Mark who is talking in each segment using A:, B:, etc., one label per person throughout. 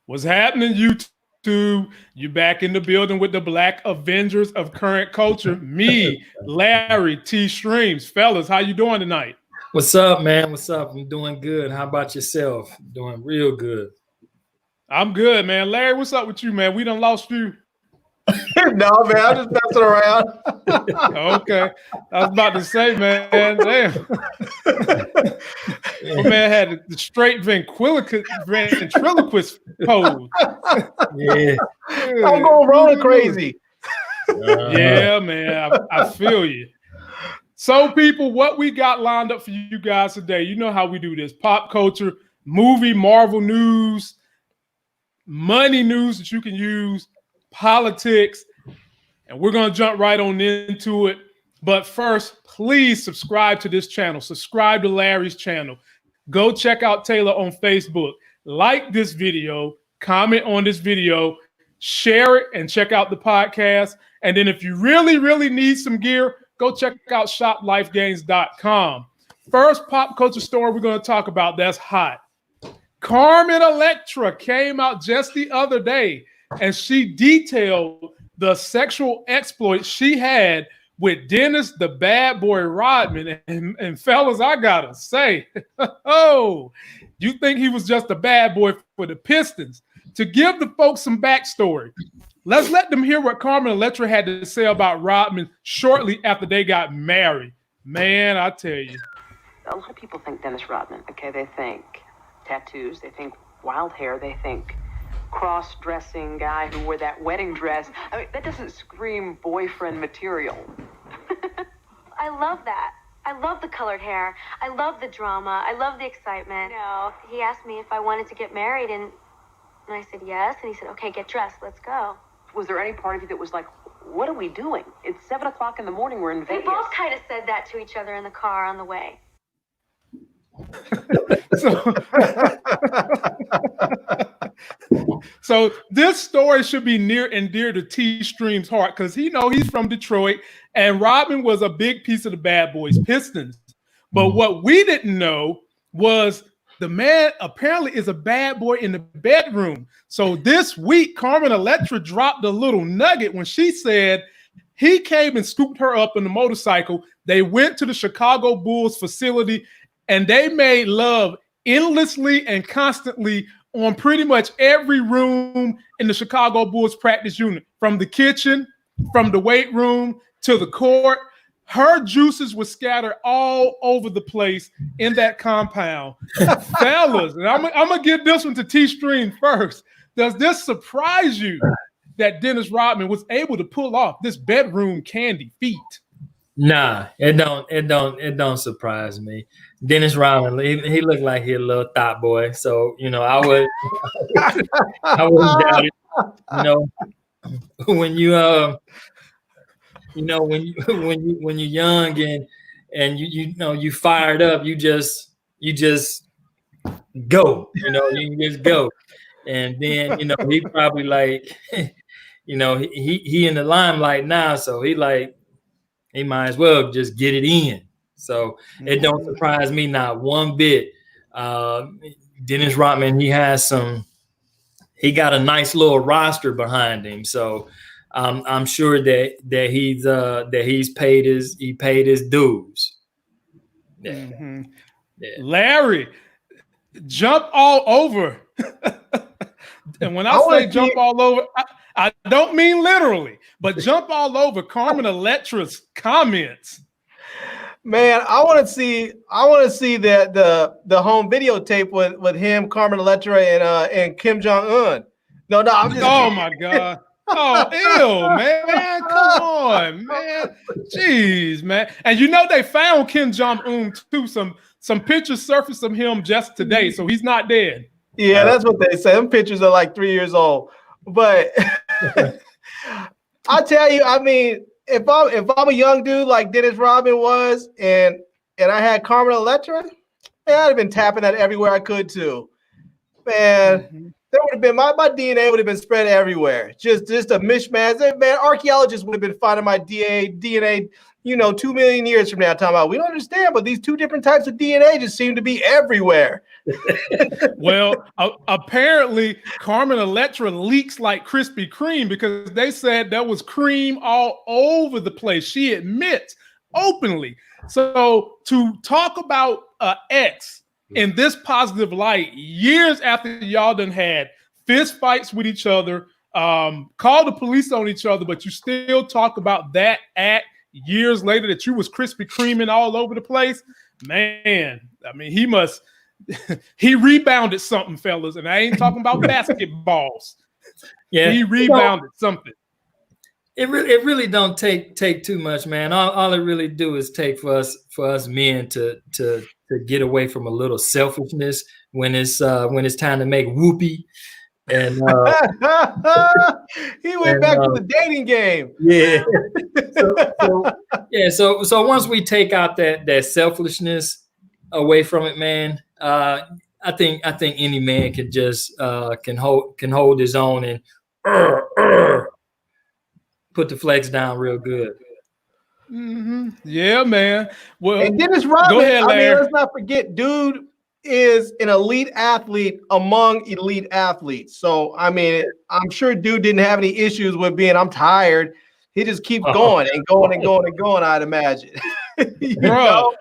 A: What's happening, YouTube? You back in the building with the Black Avengers of current culture. Me, Larry, T Streams. Fellas, how you doing tonight?
B: What's up, man? What's up? I'm doing good. How about yourself? Doing real good.
A: I'm good, man. Larry, what's up with you, man? We done lost you.
C: No, man, I'm just messing around.
A: Okay. I was about to say, man, damn. My man had the straight ventriloquist pose.
B: Yeah.
C: I'm going rolling crazy.
A: Yeah, man. I feel you. So, people, what we got lined up for you guys today, you know how we do this. Pop culture, movie, Marvel news, money news that you can use, politics, and we're going to jump right on into it. But first, please subscribe to this channel. Subscribe to Larry's channel. Go check out Taylor on Facebook. Like this video, comment on this video, share it, and check out the podcast. And then if you really, really need some gear, go check out shoplifegains.com. First pop culture story we're going to talk about that's hot. Carmen Electra came out just the other day, and she detailed the sexual exploits she had with Dennis the bad boy Rodman. And fellas, I gotta say, oh, you think he was just a bad boy for the Pistons? To give the folks some backstory, let's let them hear what Carmen Electra had to say about Rodman shortly after they got married. Man, I tell you.
D: A lot of people think Dennis Rodman, okay? They think tattoos, they think wild hair, they think cross-dressing guy who wore that wedding dress. I mean, that doesn't scream boyfriend material.
E: I love that. I love the colored hair. I love the drama. I love the excitement. You know, he asked me if I wanted to get married, and I said yes. And he said, okay, get dressed. Let's go.
D: Was there any part of you that was like, what are we doing? It's 7 o'clock in the morning. We're in Vegas.
E: We both kind of said that to each other in the car on the way.
A: So this story should be near and dear to T Stream's heart because he's from Detroit, and Rodman was a big piece of the Bad Boys Pistons. But what we didn't know was the man apparently is a bad boy in the bedroom. So this week, Carmen Electra dropped a little nugget when she said he came and scooped her up in the motorcycle. They went to the Chicago Bulls facility, and they made love endlessly and constantly on pretty much every room in the Chicago Bulls practice unit, from the kitchen, from the weight room to the court. Her juices were scattered all over the place in that compound. Fellas, and I'm going to give this one to T-Stream first. Does this surprise you that Dennis Rodman was able to pull off this bedroom candy feat?
B: Nah, it don't surprise me. Dennis Rodman, he looked like he a little thought boy. So, I wouldn't doubt it. When you're young and you fired up, you just go, you just go. And then, he probably like, he in the limelight now. So he might as well just get it in. So it don't surprise me not one bit. Dennis Rodman, he got a nice little roster behind him. So I'm sure that he's paid his dues. Yeah.
A: Mm-hmm. Yeah. Larry, jump all over. And when I say jump all over, I don't mean literally, but jump all over Carmen Electra's comments.
C: Man, I want to see the home videotape with him, Carmen Electra, and Kim Jong-un. No, I'm just.
A: Oh my God. Oh, ew, man. Come on, man. Jeez, man. And they found Kim Jong-un too. Some pictures surfaced of him just today, so he's not dead.
C: Yeah, that's what they say. Them pictures are like 3 years old. But I tell you, I mean, if I'm a young dude like Dennis Rodman was, and I had Carmen Electra, man, I'd have been tapping that everywhere I could too. Man, there would have been my DNA would have been spread everywhere. Just a mishmash. Man, archaeologists would have been finding my DNA, 2 million years from now. Talking about, we don't understand, but these two different types of DNA just seem to be everywhere.
A: Well, apparently Carmen Electra leaks like Krispy Kreme because they said there was cream all over the place. She admits openly. So to talk about ex in this positive light, years after y'all done had fist fights with each other, called the police on each other, but you still talk about that act years later that you was Krispy Kreming all over the place, man. I mean, he rebounded something, fellas, and I ain't talking about basketballs.
B: Yeah,
A: he rebounded something.
B: It really don't take too much, man. All it really do is take for us men to get away from a little selfishness when it's time to make whoopee. And
C: he went back to the dating game.
B: Yeah. So once we take out that selfishness away from it, man, I think any man can just can hold his own and put the flex down real good.
A: Mm-hmm. Yeah, man. Well,
C: and Dennis Rodman,
A: go ahead, Larry.
C: I mean, let's not forget, dude is an elite athlete among elite athletes. So, I mean, I'm sure dude didn't have any issues with being, I'm tired. He just keeps going and going and going and going, I'd imagine.
A: Bro,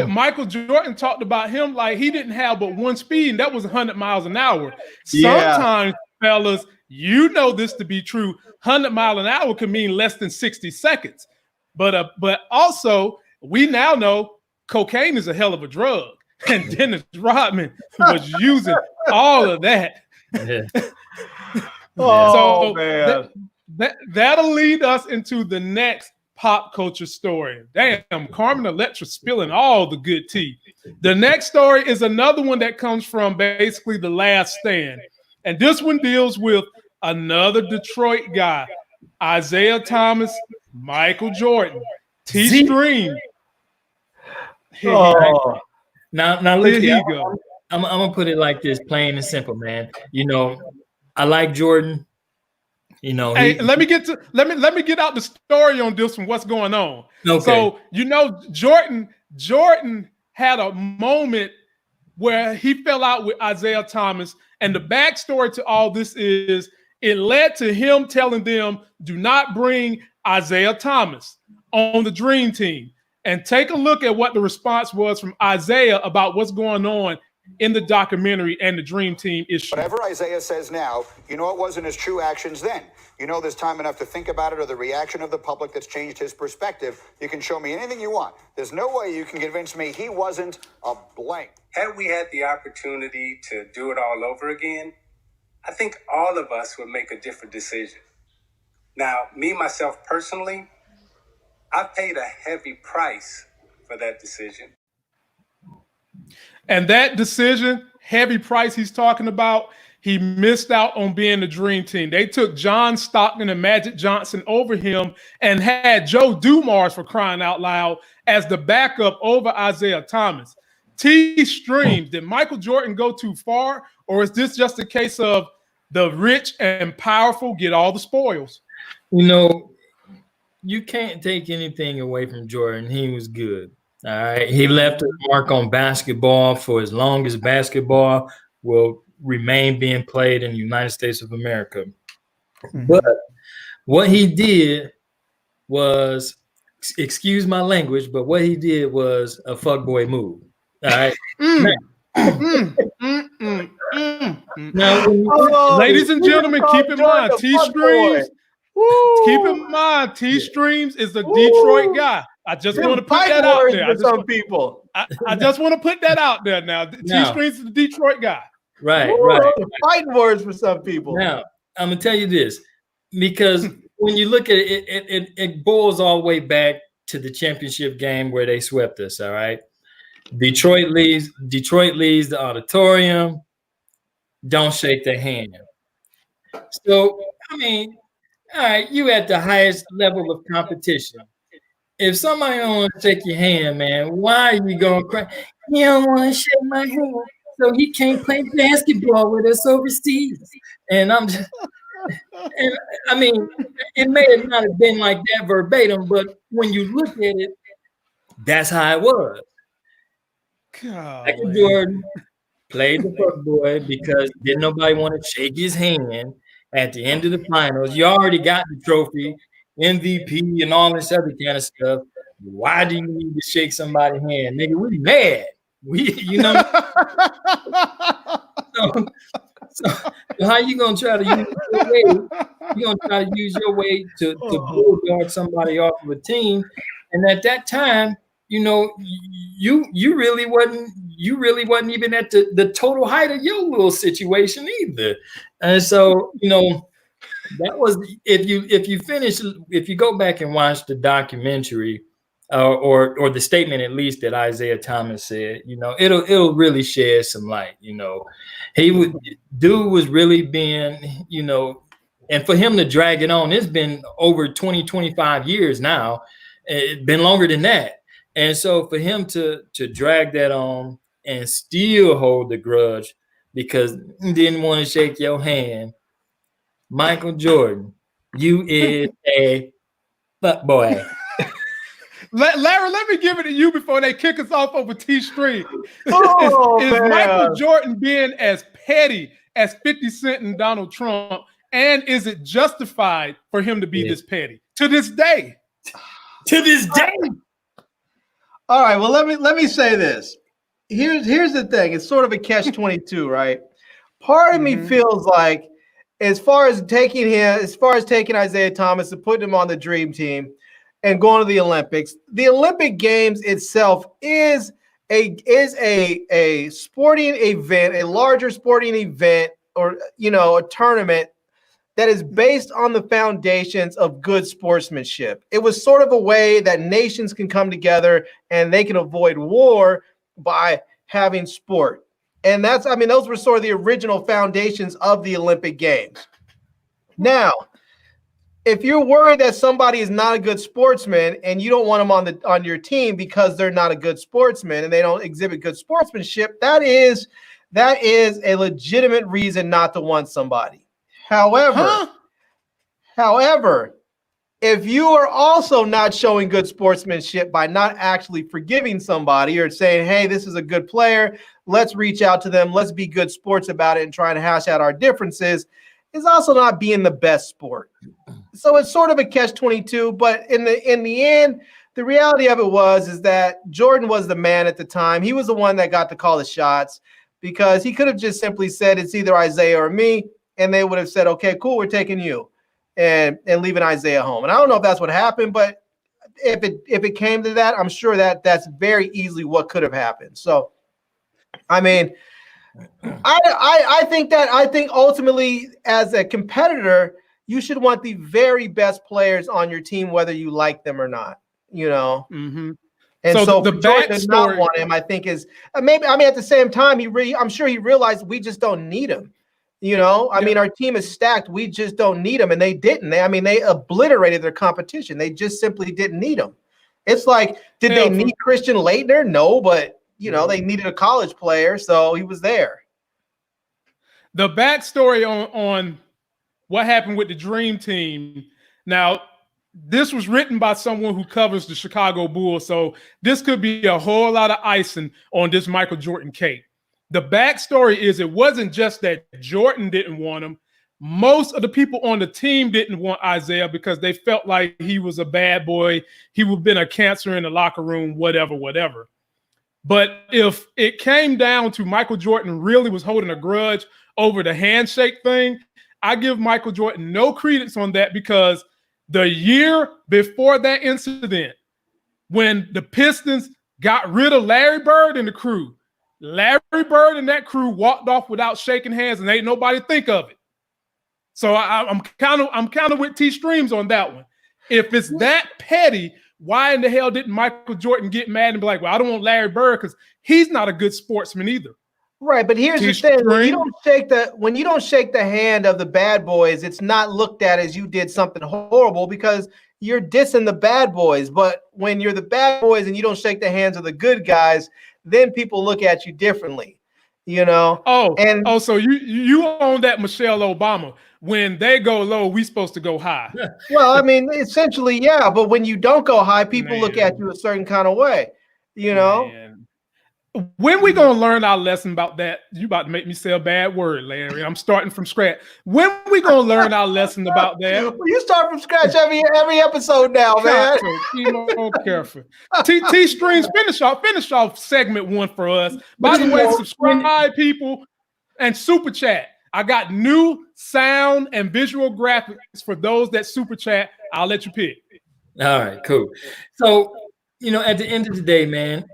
A: Michael Jordan talked about him like he didn't have but one speed, and that was 100 miles an hour.
C: Yeah.
A: Sometimes, fellas, you know this to be true, 100 miles an hour can mean less than 60 seconds. But also, we now know cocaine is a hell of a drug. And Dennis Rodman was using all of that.
B: Yeah.
C: Oh, man.
A: That'll lead us into the next pop culture story. Damn, Carmen Electra spilling all the good tea. The next story is another one that comes from basically The Last Stand. And this one deals with another Detroit guy, Isiah Thomas, Michael Jordan, T-Stream.
B: Now look here. I'm gonna put it like this, plain and simple, man. You know, I like Jordan. You know,
A: hey, let me get out the story on this one. What's going on?
B: Okay.
A: So you know, Jordan had a moment where he fell out with Isiah Thomas, and the backstory to all this is it led to him telling them, "Do not bring Isiah Thomas on the Dream Team." And take a look at what the response was from Isiah about what's going on in the documentary and the Dream Team issue.
F: Whatever Isiah says now, you know it wasn't his true actions then. You know there's time enough to think about it or the reaction of the public that's changed his perspective. You can show me anything you want. There's no way you can convince me he wasn't a blank.
G: Had we had the opportunity to do it all over again, I think all of us would make a different decision. Now, me, myself personally, I paid a heavy price for that decision.
A: And that decision, heavy price he's talking about, he missed out on being the Dream Team. They took John Stockton and Magic Johnson over him and had Joe Dumars, for crying out loud, as the backup over Isiah Thomas. T-Stream, did Michael Jordan go too far, or is this just a case of the rich and powerful get all the spoils?
B: You know, you can't take anything away from Jordan. He was good. All right. He left a mark on basketball for as long as basketball will remain being played in the United States of America. Mm-hmm. But what he did was, excuse my language, but what he did was a fuckboy move. All right.
A: Now, ladies and gentlemen, keep in mind, T-Streams. Keep in mind, T-Streams is the Detroit guy. I just want to put that out there. I just want to put that out there now. T-Streams is the Detroit guy.
B: Right.
C: Fighting words for some people.
B: Now, I'm going to tell you this, because when you look at it, it boils all the way back to the championship game where they swept us, all right? Detroit leaves the auditorium. Don't shake their hand. So, I mean, all right, you at the highest level of competition. If somebody don't want to shake your hand, man, why are you going to cry? He don't want to shake my hand, so he can't play basketball with us overseas. And I'm just, and I mean, it may have not have been like that verbatim, but when you look at it, that's how it was. Michael Jordan played the fuck boy because didn't nobody want to shake his hand at the end of the finals. You already got the trophy, MVP, and all this other kind of stuff. Why do you need to shake somebody's hand, nigga? We mad. You know. So how you gonna try to use your way? You gonna try to use your way to bulldog somebody off of a team, and at that time, you know, you really wasn't even at the total height of your little situation either, and so you know that was if you go back and watch the documentary. Or the statement at least that Isiah Thomas said, you know, it'll really shed some light. You know, dude was really being, you know, and for him to drag it on, it's been over 20, 25 years now. It's been longer than that. And so for him to drag that on and still hold the grudge because he didn't want to shake your hand, Michael Jordan, you is a fuck boy.
A: Larry, let me give it to you before they kick us off over T-Stream. Is
C: man.
A: Michael Jordan being as petty as 50 Cent and Donald Trump, and is it justified for him to be this petty to this day?
B: To this day.
C: All right. Well, let me say this. Here's the thing. It's sort of a catch-22, right? Part of me feels like, as far as taking Isiah Thomas and putting him on the dream team and going to the Olympic Games itself is a sporting event, a larger sporting event, or you know, a tournament that is based on the foundations of good sportsmanship. It was sort of a way that nations can come together and they can avoid war by having sport. And those were sort of the original foundations of the Olympic Games. Now, if you're worried that somebody is not a good sportsman and you don't want them on your team because they're not a good sportsman and they don't exhibit good sportsmanship, that is a legitimate reason not to want somebody. However, if you are also not showing good sportsmanship by not actually forgiving somebody or saying, hey, this is a good player, let's reach out to them, let's be good sports about it and try to hash out our differences, is also not being the best sport. So it's sort of a catch-22, but in the end, the reality of it is that Jordan was the man at the time. He was the one that got to call the shots because he could have just simply said it's either Isiah or me, and they would have said, okay, cool, we're taking you and leaving Isiah home. And I don't know if that's what happened, but if it came to that, I'm sure that's very easily what could have happened. So, I mean, I think ultimately as a competitor, you should want the very best players on your team, whether you like them or not, you know? Mm-hmm. And so the Jordan does not want him, I think is maybe, at the same time, I'm sure he realized we just don't need him. You know, I mean, our team is stacked. We just don't need them. And they didn't. They obliterated their competition. They just simply didn't need them. It's like, did they need Christian Laettner? No, but, you know, they needed a college player. So he was there.
A: The backstory on what happened with the Dream Team. Now, this was written by someone who covers the Chicago Bulls. So this could be a whole lot of icing on this Michael Jordan cake. The backstory is it wasn't just that Jordan didn't want him. Most of the people on the team didn't want Isiah because they felt like he was a bad boy. He would have been a cancer in the locker room, whatever. But if it came down to Michael Jordan really was holding a grudge over the handshake thing, I give Michael Jordan no credence on that because the year before that incident, when the Pistons got rid of Larry Bird and the crew, Larry Bird and that crew walked off without shaking hands, and ain't nobody think of it. So I'm kind of with T Streams on that one. If it's that petty, why in the hell didn't Michael Jordan get mad and be like, "Well, I don't want Larry Bird because he's not a good sportsman either."
C: Right, but here's the thing: when you don't shake the hand of the bad boys, it's not looked at as you did something horrible because you're dissing the bad boys. But when you're the bad boys and you don't shake the hands of the good guys, then people look at you differently, you know?
A: So you own that Michelle Obama. When they go low, we supposed to go high.
C: Well, I mean, essentially, yeah. But when you don't go high, people look at you a certain kind of way, you know?
A: When we gonna learn our lesson about that? You about to make me say a bad word, Larry. I'm starting from scratch. When we gonna learn our lesson about that?
C: Well, you start from scratch every episode now, man.
A: Be more careful. T Strings, finish off segment 1 for us. By the way, subscribe, people, and super chat. I got new sound and visual graphics for those that super chat. I'll let you pick.
B: All right, cool. So, at the end of the day, man,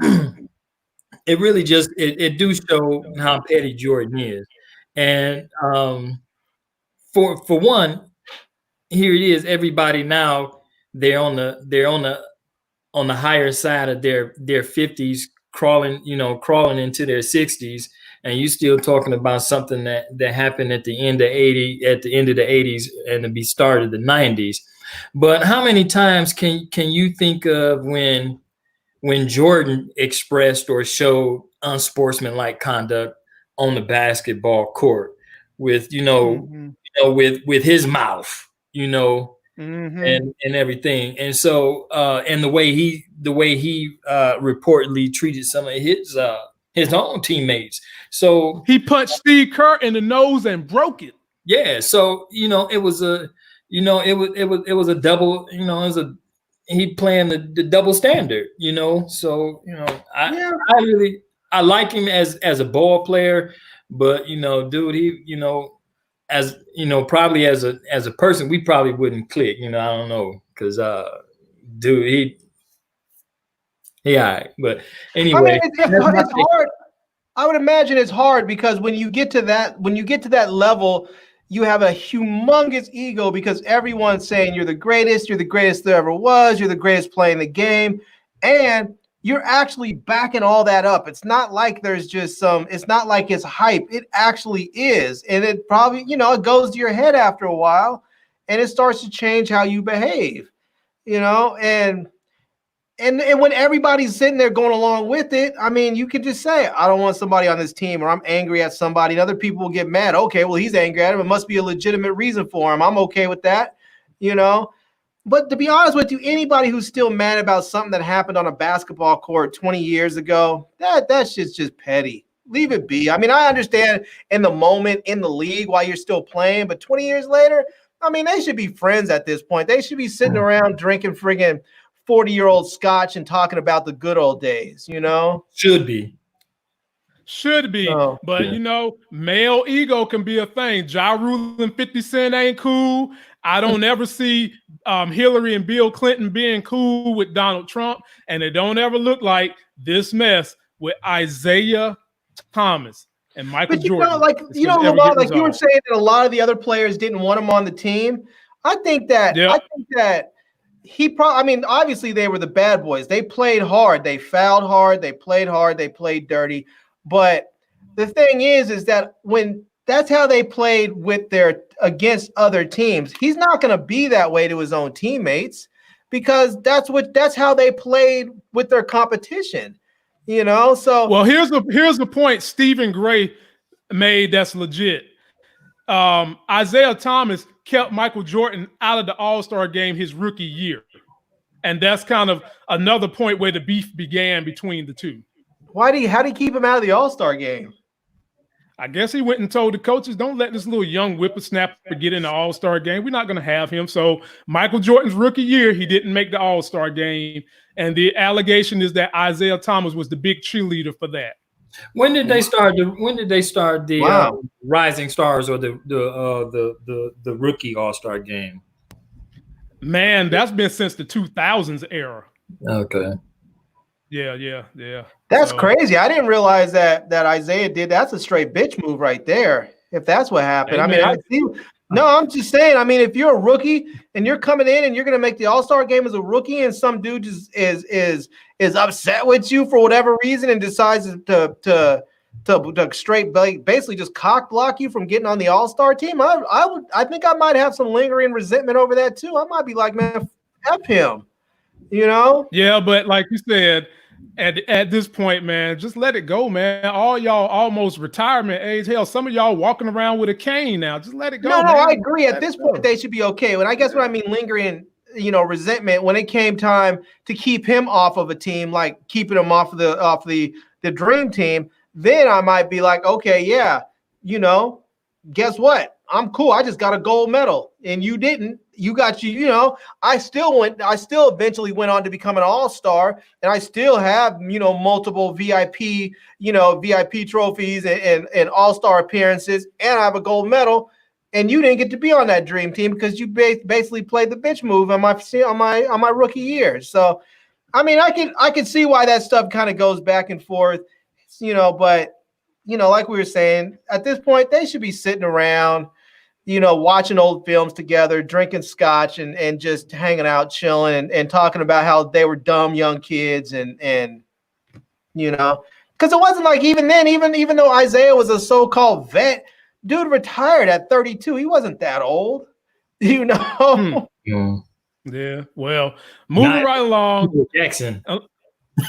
B: it really just it do show how petty Jordan is. And for one, here it is. Everybody now they're on the higher side of their 50s, crawling into their 60s, and you still talking about something that happened at the end of the 80s and to be started the 90s. But how many times can you think of when Jordan expressed or showed unsportsmanlike conduct on the basketball court with with his mouth, and everything, and so and the way he reportedly treated some of his own teammates. So
A: he punched Steve Kerr in the nose and broke it.
B: Yeah, so it was a double. He playing the double standard. So I like him as a ball player, but dude, he probably as a person, we probably wouldn't click. I don't know, because dude, he all right. But anyway,
C: it's hard. I would imagine it's hard because when you get to that level, you have a humongous ego because everyone's saying you're the greatest there ever was, you're the greatest playing the game, and you're actually backing all that up. It's not like there's just it's not like it's hype. It actually is. And it probably, it goes to your head after a while and it starts to change how you behave, and when everybody's sitting there going along with it, I mean, you could just say, I don't want somebody on this team, or I'm angry at somebody, and other people will get mad. Okay, well, he's angry at him. It must be a legitimate reason for him. I'm okay with that, But to be honest with you, anybody who's still mad about something that happened on a basketball court 20 years ago, that shit's just petty. Leave it be. I mean, I understand in the moment, in the league, while you're still playing, but 20 years later, I mean, they should be friends at this point. They should be sitting around drinking friggin' 40-year-old scotch and talking about the good old days,
B: Should be.
A: Oh, but yeah. Male ego can be a thing. Ja Rule and 50 Cent ain't cool. I don't ever see Hillary and Bill Clinton being cool with Donald Trump, and it don't ever look like this mess with Isiah Thomas and Michael Jordan.
C: Lamar, like you were saying that a lot of the other players didn't want him on the team. I think that obviously they were the bad boys. They played hard. They fouled hard. They played hard. They played dirty. But the thing is that when that's how they played against other teams, he's not going to be that way to his own teammates because that's how they played with their competition, So
A: well, here's the point Stephen Gray made that's legit. Isiah Thomas kept Michael Jordan out of the All-Star game his rookie year. And that's kind of another point where the beef began between the two.
C: How do you keep him out of the All-Star game?
A: I guess he went and told the coaches, don't let this little young whippersnapper get in the All-Star game. We're not going to have him. So Michael Jordan's rookie year, he didn't make the All-Star game. And the allegation is that Isiah Thomas was the big cheerleader for that.
B: When did they start the Rising Stars or the rookie All-Star game?
A: Man, that's been since the 2000s era.
B: Okay.
A: Yeah.
C: That's crazy. I didn't realize that Isiah did. That's a straight bitch move right there. If that's what happened. I'm just saying. I mean, if you're a rookie and you're coming in and you're going to make the All-Star game as a rookie, and some dude just is upset with you for whatever reason and decides to straight basically just cock block you from getting on the All-Star team, I think I might have some lingering resentment over that too. I might be like, man, F him,
A: Yeah, but like you said, at this point, man, just let it go, man. All y'all almost retirement age. Hell, some of y'all walking around with a cane now. Just let it go.
C: No, I agree. At this point, they should be okay. And I guess what I mean lingering, resentment when it came time to keep him off of a team, like keeping him off the the dream team, then I might be like, okay, yeah, you know, guess what? I'm cool. I just got a gold medal and you didn't. You got you know, I still eventually went on to become an all-star, and I still have, you know, multiple VIP trophies and all-star appearances, and I have a gold medal. And you didn't get to be on that dream team because you basically played the bitch move on my rookie year. So, I mean, I can see why that stuff kind of goes back and forth, you know. But, you know, like we were saying, at this point, they should be sitting around, you know, watching old films together, drinking scotch and just hanging out, chilling and talking about how they were dumb young kids and you know, because it wasn't like even then, even though Isiah was a so-called vet, dude retired at 32. He wasn't that old, you know.
A: Yeah. Well, moving right along.
B: Jackson.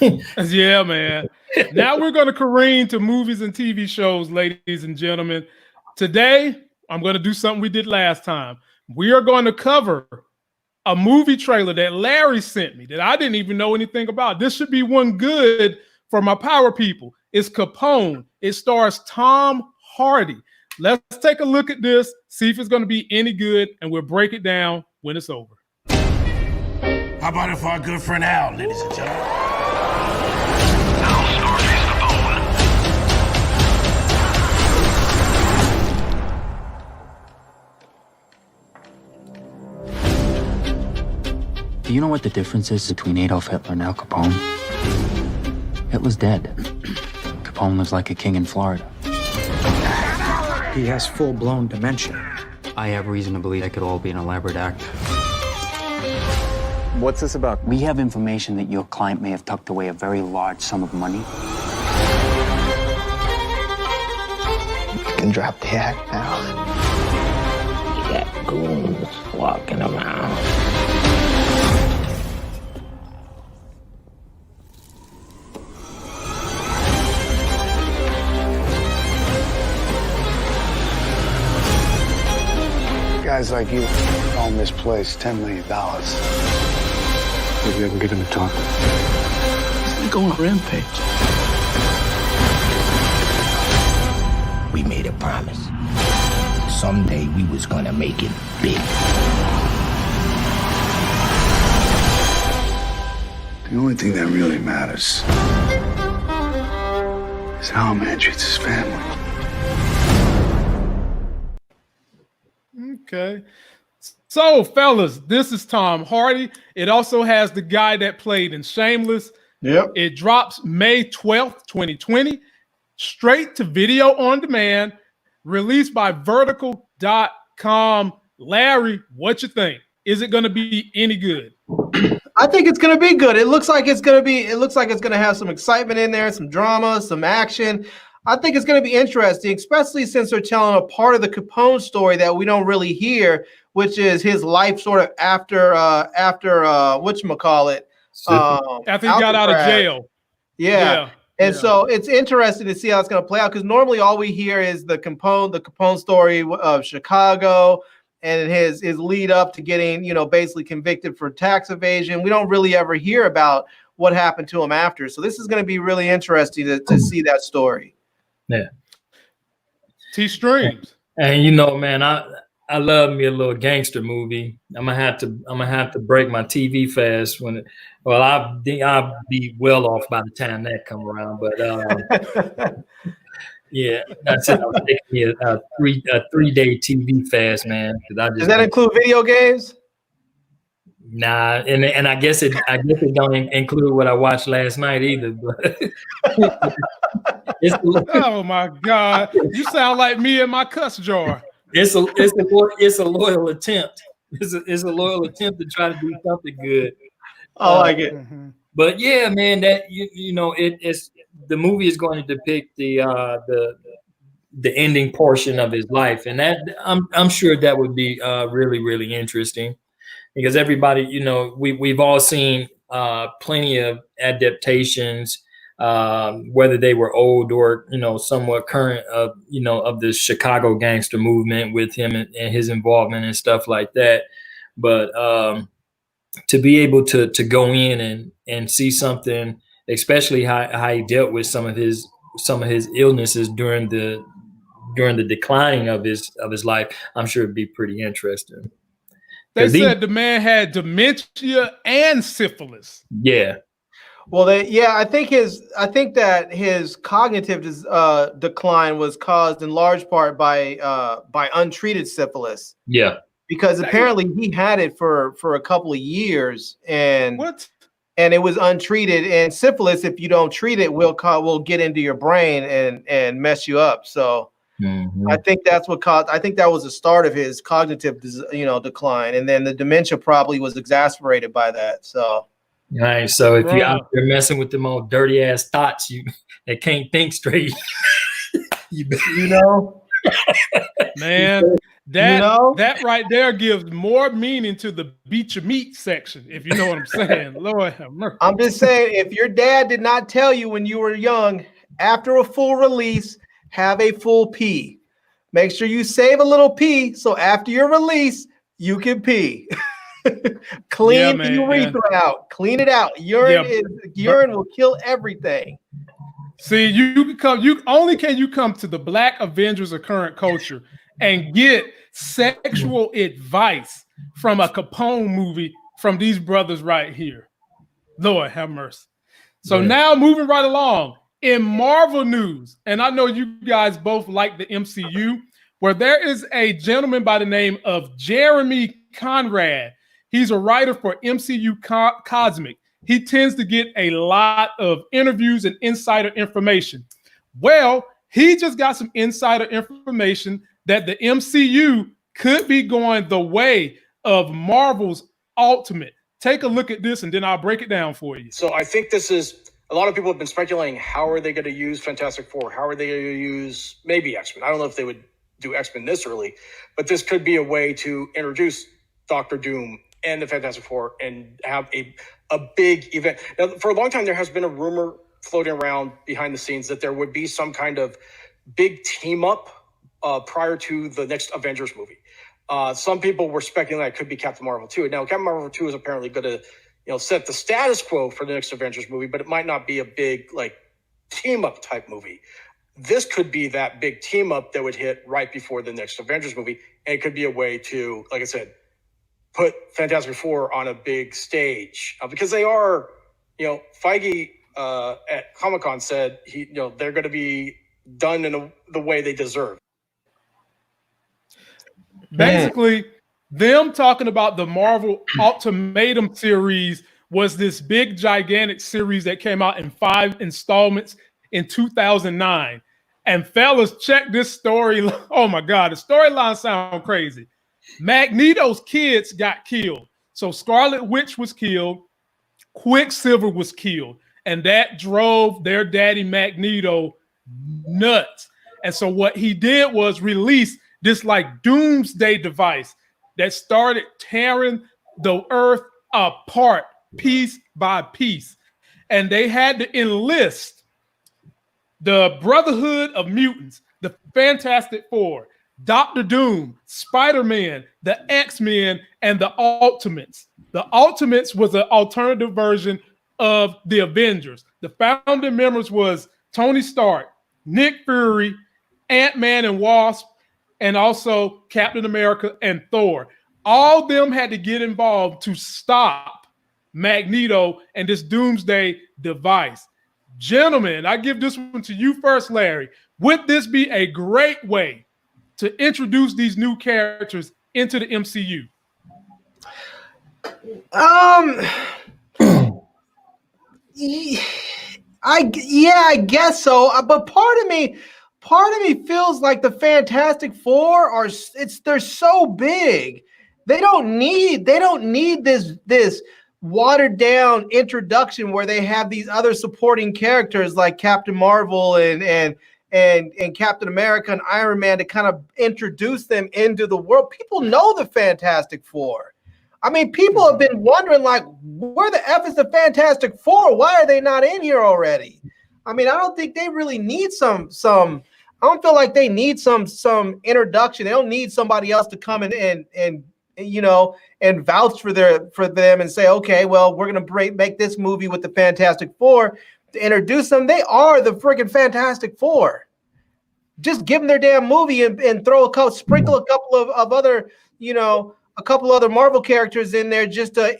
A: Yeah, man. Now we're going to careen to movies and TV shows, ladies and gentlemen. Today, I'm going to do something we did last time. We are going to cover a movie trailer that Larry sent me that I didn't even know anything about. This should be one good for my power people. It's Capone. It stars Tom Hardy. Let's take a look at this, see if it's going to be any good, and we'll break it down when it's over.
H: How about it for our good friend Al, ladies and gentlemen?
I: Do you know what the difference is between Adolf Hitler and Al Capone? Hitler's dead. Capone lives like a king in Florida.
J: He has full-blown dementia.
I: I have reason to believe it could all be an elaborate act.
J: What's this about?
I: We have information that your client may have tucked away a very large sum of money.
J: You can drop the act now.
K: You got goons walking around.
L: Guys like you own this place $10 million. Maybe I can get him to talk.
K: He's gonna go on a rampage. We made a promise. Someday we was gonna make it big.
L: The only thing that really matters is how a man treats his family.
A: Okay. So, fellas, this is Tom Hardy. It also has the guy that played in Shameless.
C: Yep.
A: It drops May 12th, 2020, straight to video on demand, released by vertical.com. Larry, what you think? Is it going to be any good?
C: I think it's going to be good. It looks like it's going to have some excitement in there, some drama, some action. I think it's going to be interesting, especially since they're telling a part of the Capone story that we don't really hear, which is his life sort of after whatchamacallit.
A: After he got out of jail.
C: Yeah. And so it's interesting to see how it's going to play out, because normally all we hear is the Capone story of Chicago and his lead up to getting, you know, basically convicted for tax evasion. We don't really ever hear about what happened to him after. So this is going to be really interesting to see that story.
B: Yeah.
A: T-Streams.
B: And you know, man, I love me a little gangster movie. I'm gonna have to break my TV fast when I'll be well off by the time that come around. But yeah, that's it. I'll take me a 3-day TV fast, man.
C: Does that include video games?
B: Nah, and I guess it don't include what I watched last night either. But
A: oh my God, you sound like me in my cuss jar.
B: It's a loyal attempt. It's a loyal attempt to try to do something good.
C: I like it.
B: But yeah, man, that you know, it's the movie is going to depict the ending portion of his life, and that I'm sure that would be really, really interesting. Because everybody, you know, we've all seen plenty of adaptations, whether they were old or, you know, somewhat current of, you know, of the Chicago gangster movement with him and his involvement and stuff like that. But to be able to go in and see something especially how he dealt with some of his illnesses during the declining of his life. I'm sure it'd be pretty interesting.
A: They said the man had dementia and syphilis.
B: Yeah.
C: Well, I think that his cognitive decline was caused in large part by untreated syphilis.
B: Yeah.
C: Because apparently he had it for a couple of years, and it was untreated. And syphilis, if you don't treat it, will get into your brain and mess you up. So I think that's what caused. I think that was the start of his cognitive, decline, and then the dementia probably was exacerbated by that. So.
B: Right. So if you're out there messing with them old dirty ass thoughts, that can't think straight,
A: man, that right there gives more meaning to the beat your meat section, if you know what I'm saying. Lord have mercy.
C: I'm just saying, if your dad did not tell you when you were young, after a full release, have a full pee. Make sure you save a little pee, so after your release, you can pee. Clean the urethra out. Clean it out. Urine will kill everything.
A: See, you can come to the Black Avengers of current culture and get sexual advice from a Capone movie from these brothers right here. Lord have mercy. So now moving right along in Marvel news, and I know you guys both like the MCU, where there is a gentleman by the name of Jeremy Conrad. He's a writer for MCU Cosmic. He tends to get a lot of interviews and insider information. Well, he just got some insider information that the MCU could be going the way of Marvel's Ultimate. Take a look at this, and then I'll break it down for you.
M: So I think this is, a lot of people have been speculating, how are they going to use Fantastic Four? How are they going to use maybe X-Men? I don't know if they would do X-Men this early, but this could be a way to introduce Doctor Doom and the Fantastic Four and have a big event. Now, for a long time, there has been a rumor floating around behind the scenes that there would be some kind of big team up prior to the next Avengers movie. Some people were speculating that it could be Captain Marvel 2. Now, Captain Marvel 2 is apparently going to set the status quo for the next Avengers movie, but it might not be a big team up type movie. This could be that big team up that would hit right before the next Avengers movie, and it could be a way to, like I said, put Fantastic Four on a big stage because they are, Feige at Comic-Con said they're going to be done in the way they deserve.
A: Basically, them talking about the Marvel Ultimatum series was this big, gigantic series that came out in 5 installments in 2009. And fellas, check this story. Oh my God, the storyline sounds crazy. Magneto's kids got killed. So Scarlet Witch was killed. Quicksilver was killed. And that drove their daddy Magneto nuts. And so what he did was release this doomsday device that started tearing the earth apart piece by piece. And they had to enlist the Brotherhood of Mutants, the Fantastic Four, Doctor Doom, Spider-Man, the X-Men, and the Ultimates. The Ultimates was an alternative version of the Avengers. The founding members was Tony Stark, Nick Fury, Ant-Man and Wasp, and also Captain America and Thor. All of them had to get involved to stop Magneto and this doomsday device. Gentlemen, I give this one to you first, Larry. Would this be a great way to introduce these new characters into the MCU?
C: I guess so. But part of me feels like the Fantastic Four they're so big. They don't need this watered down introduction where they have these other supporting characters like Captain Marvel and Captain America and Iron Man to kind of introduce them into the world. People know the Fantastic Four. I mean, people have been wondering, where the F is the Fantastic Four? Why are they not in here already? I mean, I don't think they really need some. I don't feel like they need some introduction. They don't need somebody else to come in and vouch for them and say, okay, well, we're gonna make this movie with the Fantastic Four. to introduce them. They are the freaking Fantastic Four. Just give them their damn movie and sprinkle a couple of other, a couple other Marvel characters in there just to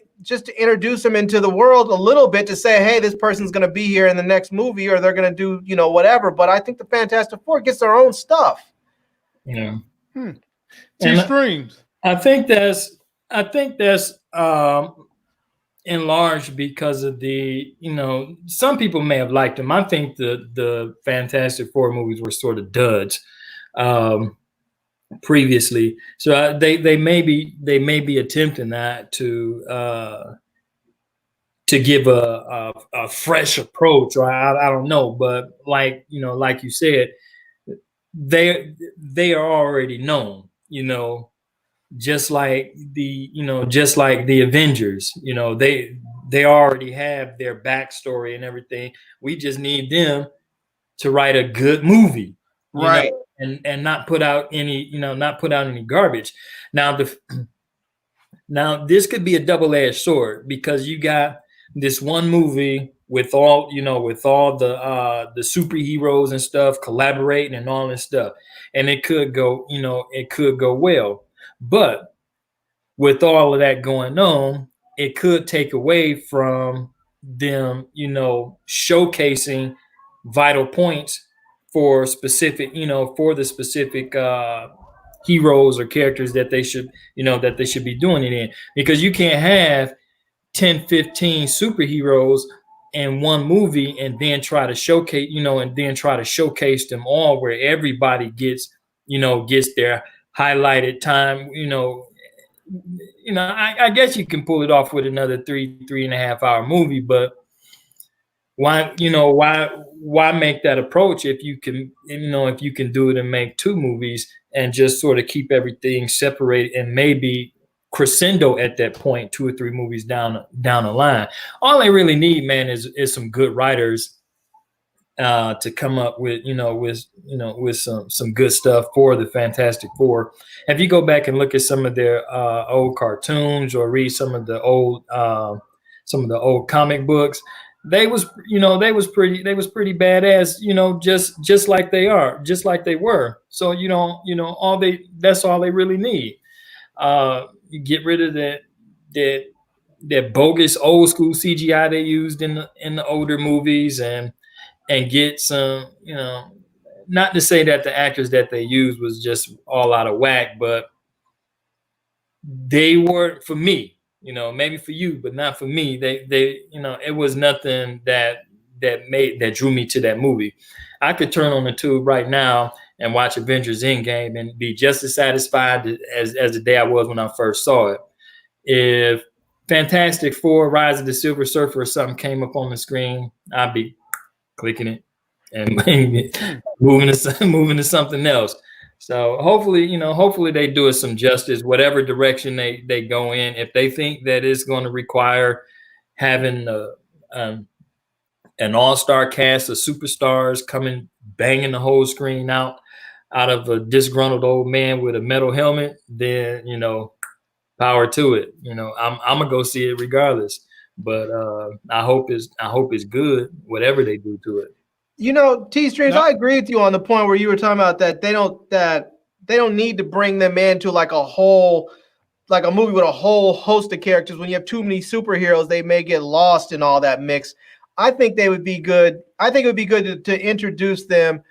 C: introduce them into the world a little bit, to say, hey, this person's going to be here in the next movie, or they're going to do, whatever. But I think the Fantastic Four gets their own stuff.
B: Yeah.
A: Two streams.
B: I think that's enlarged because of the, some people may have liked them. I think the Fantastic Four movies were sort of duds previously, so they may be attempting that to give a fresh approach, or I don't know, but like you said, they are already known, just like the Avengers, they already have their backstory and everything. We just need them to write a good movie,
C: right?
B: And not put out any garbage. Now this could be a double-edged sword, because you got this one movie with all the superheroes and stuff collaborating and all this stuff, and it could go well. But with all of that going on, it could take away from them, showcasing vital points for specific, for the specific heroes or characters that they should be doing it in. Because you can't have 10, 15 superheroes in one movie and then try to showcase, them all, where everybody gets their highlighted time. I guess you can pull it off with another 3.5 hour movie, but why make that approach if you can do it and make 2 movies and just sort of keep everything separated, and maybe crescendo at that point 2 or 3 movies down the line. All they really need, man, is some good writers to come up with some good stuff for the Fantastic Four. If you go back and look at some of their old cartoons, or read some of the old comic books, they was pretty badass, just like they were. So that's all they really need. You get rid of that bogus old school CGI they used in the older movies, and get some, not to say that the actors that they used was just all out of whack, but they weren't, for me, maybe for you, but not for me. They it was nothing that drew me to that movie. I could turn on the tube right now and watch Avengers Endgame and be just as satisfied as the day I was when I first saw it. If Fantastic Four, Rise of the Silver Surfer or something came up on the screen, I'd be clicking it and moving to something else. So hopefully they do it some justice, whatever direction they go in. If they think that it's going to require having an all-star cast of superstars coming banging the whole screen out of a disgruntled old man with a metal helmet, then power to it. I'm gonna go see it regardless. But I hope it's good, whatever they do to it.
C: T-Streams, I agree with you on the point where you were talking about that they don't need to bring them into like a movie with a whole host of characters. When you have too many superheroes, they may get lost in all that mix. I think they would be good. I think it would be good to introduce them,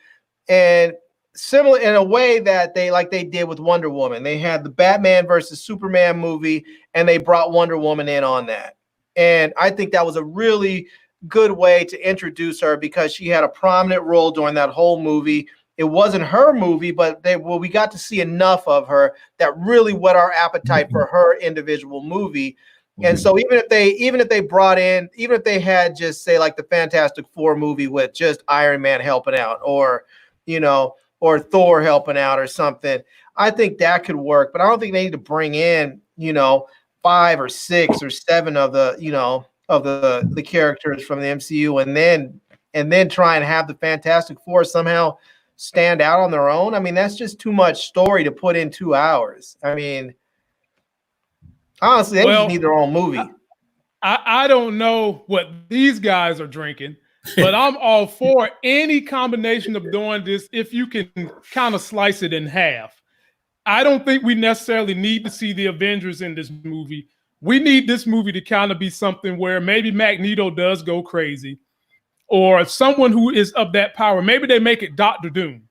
C: and similar in a way that they did with Wonder Woman. They had the Batman versus Superman movie, and they brought Wonder Woman in on that. And I think that was a really good way to introduce her, because she had a prominent role during that whole movie. It wasn't her movie, but we got to see enough of her that really whet our appetite for her individual movie. And so even if they had just say like the Fantastic Four movie with just Iron Man helping out, or Thor helping out or something, I think that could work. But I don't think they need to bring in 5 or 6 or 7 of the characters from the MCU, and then try and have the Fantastic Four somehow stand out on their own. I mean, that's just too much story to put in 2 hours. I mean, honestly, they just need their own movie.
A: I don't know what these guys are drinking, But I'm all for any combination of doing this if you can kind of slice it in half. I don't think we necessarily need to see the Avengers in this movie. We need this movie to kind of be something where maybe Magneto does go crazy, or someone who is of that power. Maybe they make it Doctor Doom,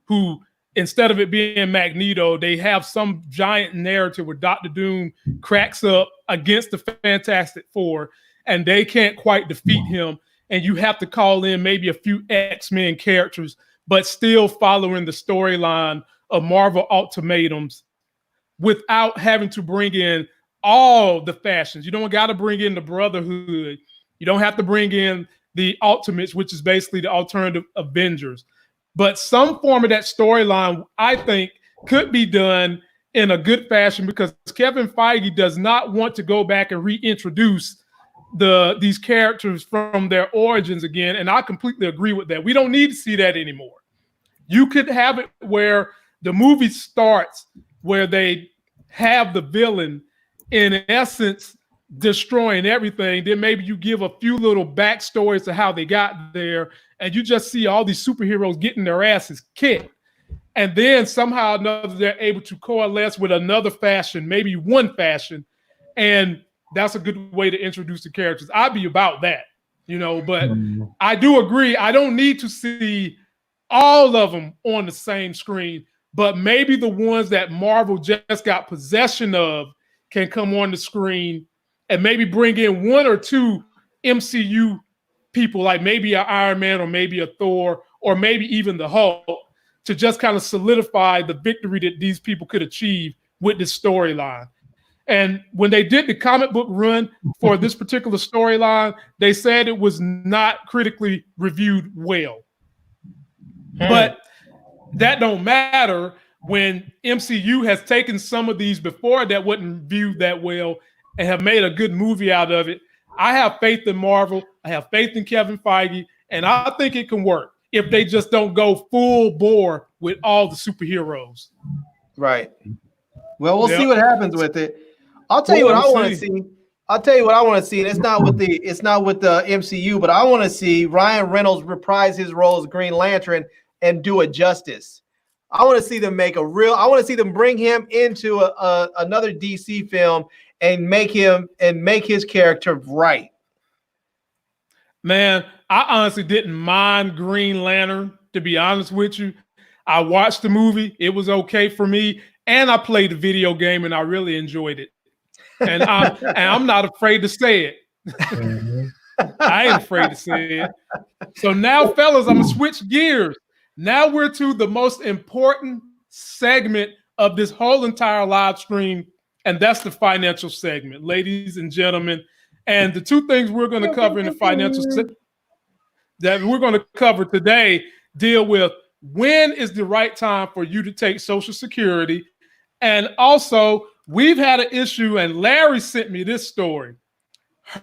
A: who instead of it being Magneto, they have some giant narrative where Doctor Doom cracks up against the Fantastic Four and they can't quite defeat him. And you have to call in maybe a few X-Men characters, but still following the storyline of Marvel Ultimatums without having to bring in all the fashions. You don't got to bring in the Brotherhood. You don't have to bring in the Ultimates, which is basically the alternative Avengers. But some form of that storyline, I think, could be done in a good fashion because Kevin Feige does not want to go back and reintroduce these characters from their origins again. And I completely agree with that. We don't need to see that anymore. You could have it where the movie starts where they have the villain, in essence, destroying everything. Then maybe you give a few little backstories to how they got there, and you just see all these superheroes getting their asses kicked. And then somehow or another, they're able to coalesce with another fashion, maybe one fashion. And that's a good way to introduce the characters. I'd be about that, but I do agree. I don't need to see all of them on the same screen, but maybe the ones that Marvel just got possession of can come on the screen and maybe bring in one or two MCU people, like maybe an Iron Man or maybe a Thor or maybe even the Hulk, to just kind of solidify the victory that these people could achieve with this storyline. And when they did the comic book run for this particular storyline, they said it was not critically reviewed well. But that don't matter when MCU has taken some of these before that wasn't viewed that well and have made a good movie out of it. I have faith in Marvel. I have faith in Kevin Feige, and I think it can work if they just don't go full bore with all the superheroes.
C: Right. Well, we'll see what happens with it. I'll tell you what I want to see. I'll tell you what I want to see. And it's not with the MCU, but I want to see Ryan Reynolds reprise his role as Green Lantern and do it justice. I want to see them I want to see them bring him into another DC film and make his character right.
A: Man, I honestly didn't mind Green Lantern, to be honest with you. I watched the movie. It was okay for me. And I played the video game and I really enjoyed it. And I'm not afraid to say it. I ain't afraid to say it. So now, fellas, I'm going to switch gears. Now we're to the most important segment of this whole entire live stream, and that's the financial segment, ladies and gentlemen. And the two things we're going to cover in the financial that we're going to cover today deal with when is the right time for you to take Social Security. And also, we've had an issue, and Larry sent me this story.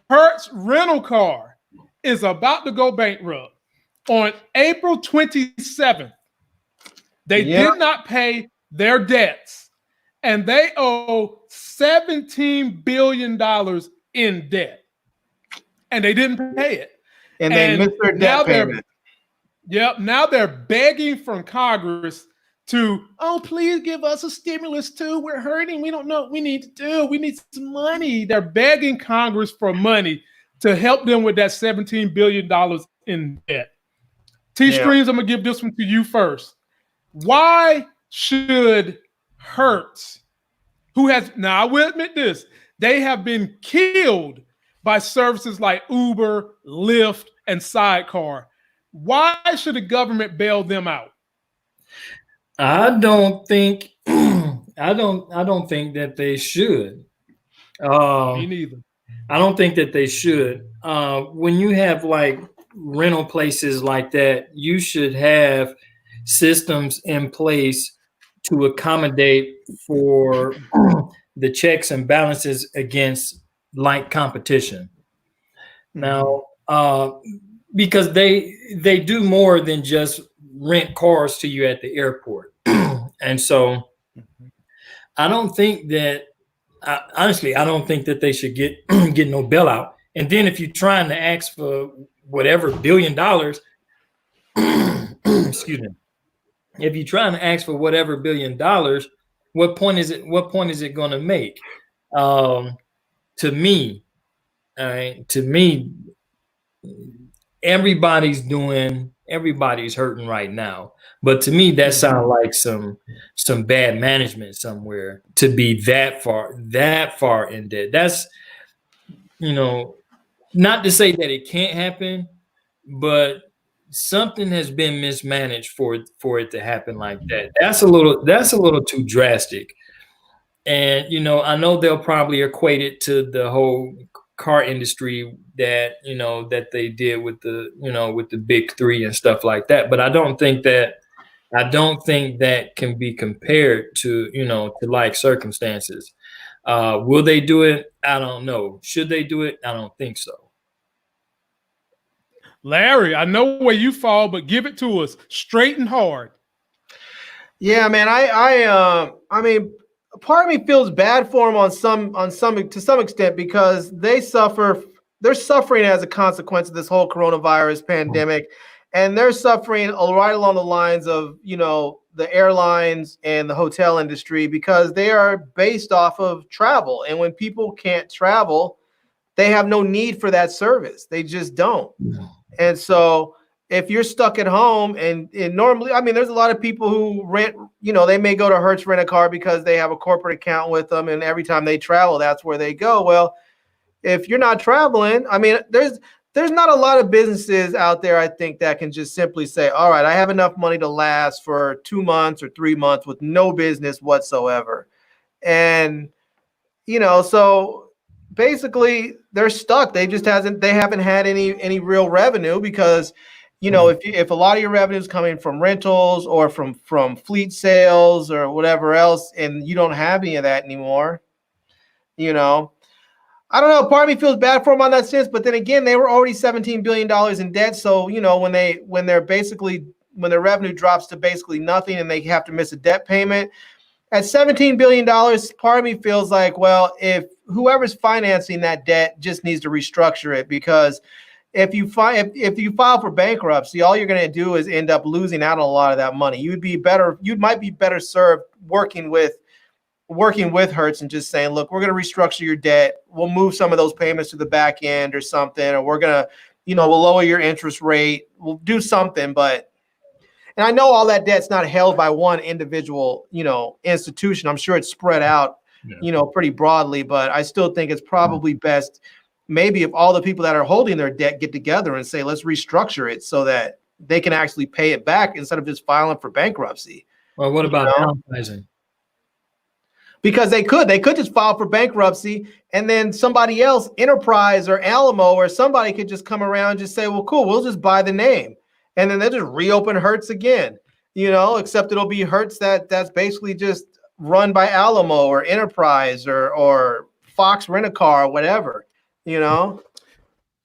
A: Hertz rental car is about to go bankrupt. On April 27th, they did not pay their debts, and they owe $17 billion in debt, and they didn't pay it.
C: And they missed their debt payment.
A: Now they're begging from Congress to, please give us a stimulus too. We're hurting. We don't know what we need to do. We need some money. They're begging Congress for money to help them with that $17 billion in debt. T-Streams, I'm going to give this one to you first. Why should Hertz, now I will admit this, they have been killed by services like Uber, Lyft, and Sidecar. Why should the government bail them out?
B: I don't think that they should.
A: Me neither.
B: I don't think that they should. When you have like rental places like that, you should have systems in place to accommodate for the checks and balances against like competition. Now, because they do more than just rent cars to you at the airport. And so I don't think that, honestly, I don't think that they should get no bailout. And then if you're trying to ask for whatever $1 billion, excuse me. If you're trying to ask for whatever $1 billion, what point is it going to make? To me, everybody's hurting right now. But to me, that sounds like some bad management somewhere to be that far in debt. That's, not to say that it can't happen, but something has been mismanaged for it to happen like that. That's a little too drastic. And I know they'll probably equate it to the whole car industry that they did with the big three and stuff like that. But I don't think that can be compared to to like circumstances. Will they do it? I don't know. Should they do it? I don't think so.
A: Larry, I know where you fall, but give it to us straight and hard.
C: Yeah, man. I mean, part of me feels bad for them to some extent because they're suffering as a consequence of this whole coronavirus pandemic, and they're suffering right along the lines of the airlines and the hotel industry because they are based off of travel, and when people can't travel, they have no need for that service. They just don't. And so if you're stuck at home and normally, I mean, there's a lot of people who rent, they may go to Hertz rent a car because they have a corporate account with them. And every time they travel, that's where they go. Well, if you're not traveling, I mean, there's not a lot of businesses out there, I think, that can just simply say, all right, I have enough money to last for 2 months or 3 months with no business whatsoever. And, so basically they're stuck. They haven't had any real revenue because, if a lot of your revenue is coming from rentals or from fleet sales or whatever else, and you don't have any of that anymore, I don't know. Part of me feels bad for them on that sense, but then again, they were already $17 billion in debt. So, when their revenue drops to basically nothing and they have to miss a debt payment at $17 billion, part of me feels like, well, if whoever's financing that debt just needs to restructure it, because if you file for bankruptcy, all you're going to do is end up losing out on a lot of that money. You might be better served working with Hertz and just saying, look, we're going to restructure your debt. We'll move some of those payments to the back end or something, or we're going to, we'll lower your interest rate. We'll do something, and I know all that debt's not held by one individual, institution. I'm sure it's spread out, pretty broadly, but I still think it's probably best maybe if all the people that are holding their debt get together and say, let's restructure it so that they can actually pay it back instead of just filing for bankruptcy.
B: Well, what about downsizing?
C: Because they could just file for bankruptcy, and then somebody else, Enterprise or Alamo or somebody, could just come around and just say, well, cool, we'll just buy the name. And then they'll just reopen Hertz again, except it'll be Hertz that's basically just run by Alamo or Enterprise or Fox Rent-A-Car or whatever,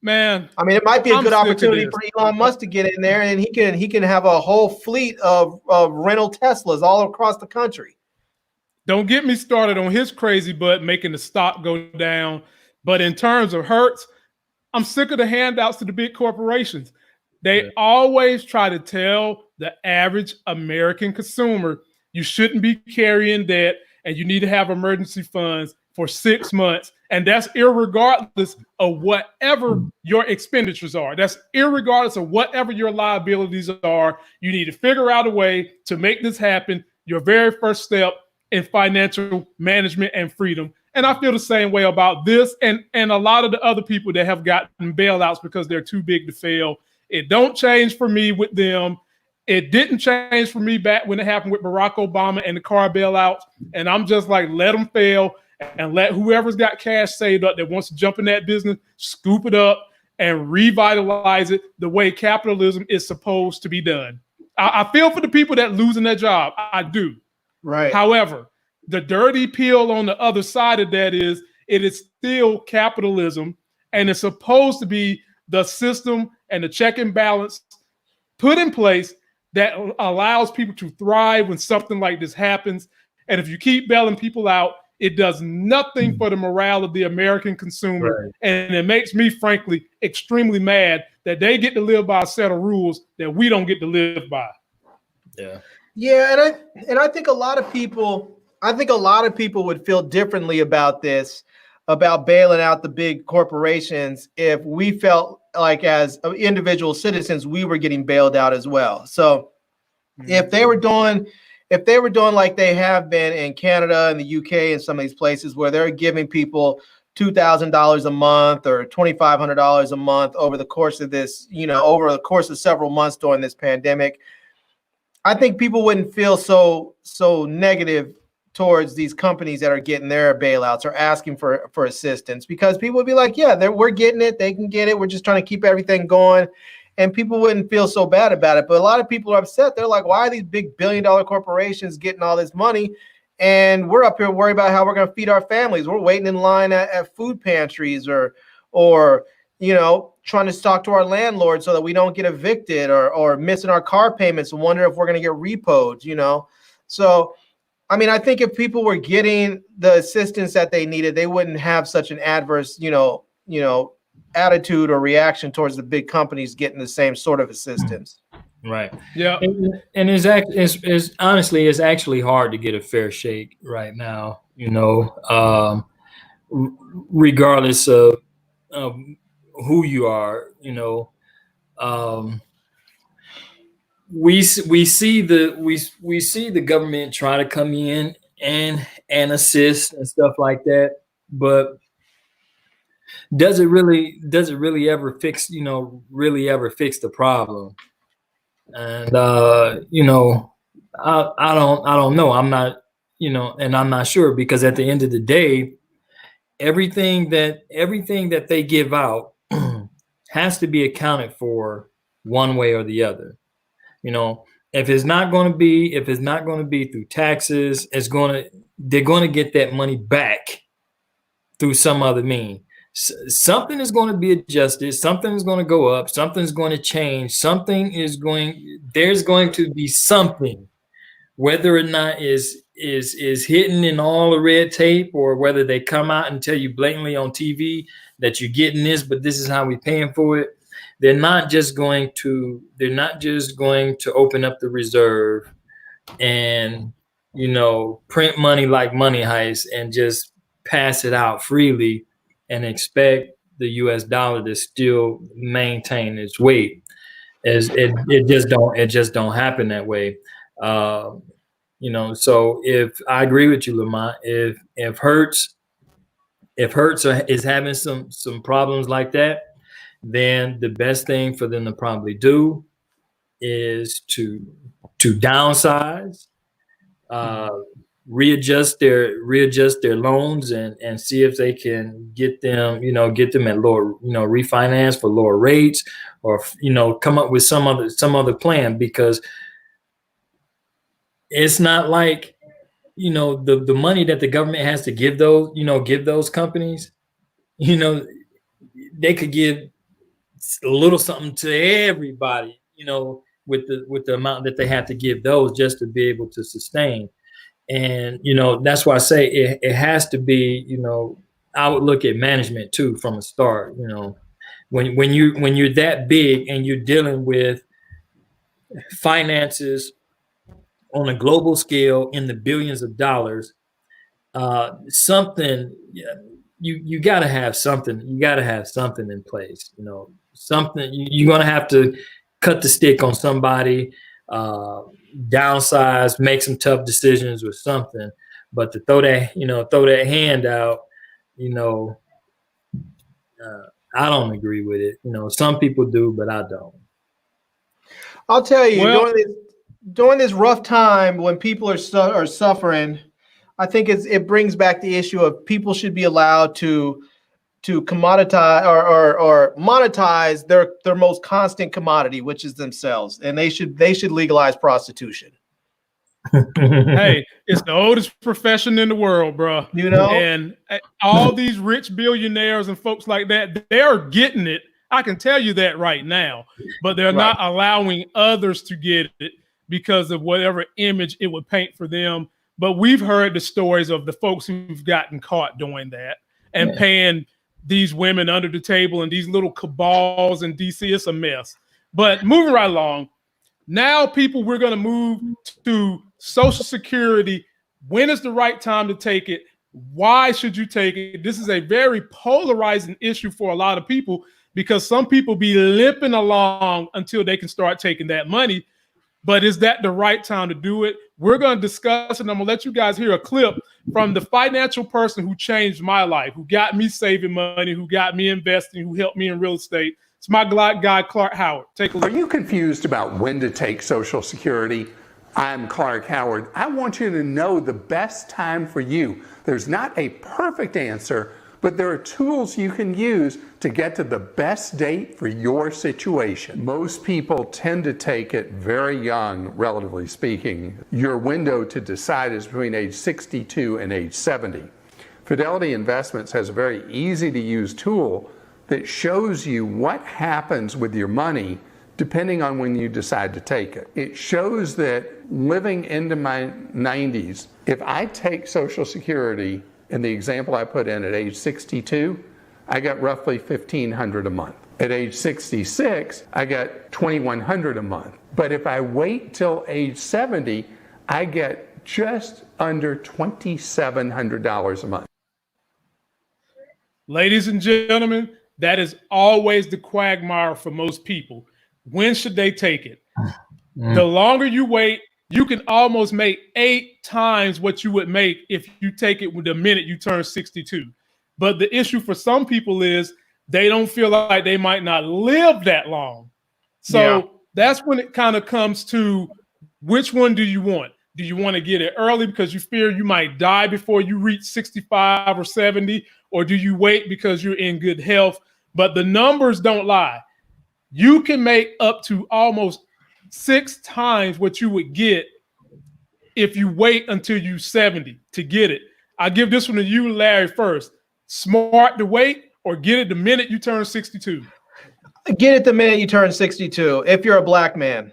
A: Man,
C: I mean, it might be a good opportunity for Elon Musk to get in there, and he can have a whole fleet of rental Teslas all across the country.
A: Don't get me started on his crazy butt making the stock go down. But in terms of Hertz, I'm sick of the handouts to the big corporations. They always try to tell the average American consumer you shouldn't be carrying debt and you need to have emergency funds for 6 months. And that's irregardless of whatever your expenditures are. That's irregardless of whatever your liabilities are. You need to figure out a way to make this happen. Your very first step in financial management and freedom. And I feel the same way about this and a lot of the other people that have gotten bailouts because they're too big to fail. It don't change for me with them. It didn't change for me back when it happened with Barack Obama and the car bailouts. And I'm just like, let them fail and let whoever's got cash saved up that wants to jump in that business, scoop it up and revitalize it the way capitalism is supposed to be done. I feel for the people that losing their job. I do.
C: Right.
A: However, the dirty pill on the other side of that is it is still capitalism, and it's supposed to be the system and the check and balance put in place that allows people to thrive when something like this happens. And if you keep bailing people out, It does nothing for the morale of the American consumer.
B: Right.
A: And it makes me, frankly, extremely mad that they get to live by a set of rules that we don't get to live by.
B: Yeah.
C: Yeah, and I think a lot of people would feel differently about this, about bailing out the big corporations, if we felt like as individual citizens we were getting bailed out as well. So if they were doing like they have been in Canada and the UK and some of these places where they're giving people $2,000 a month or $2,500 a month over the course of this, over the course of several months during this pandemic, I think people wouldn't feel so negative towards these companies that are getting their bailouts or asking for assistance, because people would be like, yeah, we're getting it. They can get it. We're just trying to keep everything going. And people wouldn't feel so bad about it. But a lot of people are upset. They're like, why are these big billion-dollar corporations getting all this money? And we're up here worried about how we're going to feed our families. We're waiting in line at food pantries or trying to talk to our landlord so that we don't get evicted or missing our car payments and wonder if we're going to get repoed, So, I mean, I think if people were getting the assistance that they needed, they wouldn't have such an adverse, attitude or reaction towards the big companies getting the same sort of assistance.
B: Right.
A: Yeah.
B: And it's honestly, it's actually hard to get a fair shake right now, regardless of who you are, we see the government try to come in and assist and stuff like that, but does it really ever fix the problem? And I don't know. I'm not, and I'm not sure, because at the end of the day, everything that they give out has to be accounted for one way or the other. If it's not going to be through taxes, they're going to get that money back through some other means. Something is going to be adjusted. Something is going to go up. Something's going to change. There's going to be something, whether or not is hidden in all the red tape, or whether they come out and tell you blatantly on TV that you're getting this, but this is how we're paying for it. They're not just going to open up the reserve and, print money like Money Heist and just pass it out freely and expect the US dollar to still maintain its weight. It just don't happen that way. So if I agree with you, Lamont, if Hertz is having some problems like that, then the best thing for them to probably do is to downsize, readjust their loans and see if they can get them at lower, refinance for lower rates, or come up with some other plan, because it's not like the money that the government has to give those companies, they could give a little something to everybody, with the amount that they have to give those just to be able to sustain. And that's why I say it has to be, I would look at management too from the start. When you're that big and you're dealing with finances on a global scale in the billions of dollars, you got to have something. You got to have something in place. Something you're gonna have to cut the stick on somebody, downsize, make some tough decisions or something. But to throw that hand out, I don't agree with it. Some people do, but I don't.
C: I'll tell you, during this rough time when people are suffering, I think it brings back the issue of people should be allowed to commoditize or monetize their most constant commodity, which is themselves, and they should legalize prostitution.
A: Hey, it's the oldest profession in the world, bro. And all these rich billionaires and folks like that, they're getting it. I can tell you that right now, but they're not allowing others to get it because of whatever image it would paint for them But we've heard the stories of the folks who've gotten caught doing that and paying these women under the table and these little cabals in DC. It's a mess. But moving right along, now we're going to move to Social Security. When is the right time to take it? Why should you take it? This is a very polarizing issue for a lot of people because some people be limping along until they can start taking that money. But is that the right time to do it? We're going to discuss, and I'm going to let you guys hear a clip from the financial person who changed my life, who got me saving money, who got me investing, who helped me in real estate. It's my guy, Clark Howard. Take a look.
N: Are you confused about when to take Social Security? I'm Clark Howard. I want you to know the best time for you. There's not a perfect answer, but there are tools you can use to get to the best date for your situation. Most people tend to take it very young, relatively speaking. Your window to decide is between age 62 and age 70. Fidelity Investments has a very easy to use tool that shows you what happens with your money depending on when you decide to take it. It shows that living into my 90s, if I take Social Security, in the example I put in at age 62, I got roughly $1,500 a month. At age 66, I got $2,100 a month. But if I wait till age 70, I get just under $2,700 a month.
A: Ladies and gentlemen, that is always the quagmire for most people. When should they take it? The longer you wait, you can almost make 8 times what you would make if you take it with the minute you turn 62. But the issue for some people is they don't feel like they might not live that long. So that's when it kind of comes to which one do you want? Do you want to get it early because you fear you might die before you reach 65 or 70? Or do you wait because you're in good health? But the numbers don't lie. You can make up to almost 6 times what you would get if you wait until you're 70 to get it. I give this one to you, Larry, first. Smart to wait or get it the minute you turn 62?
C: Get it the minute you turn 62 if you're a black man.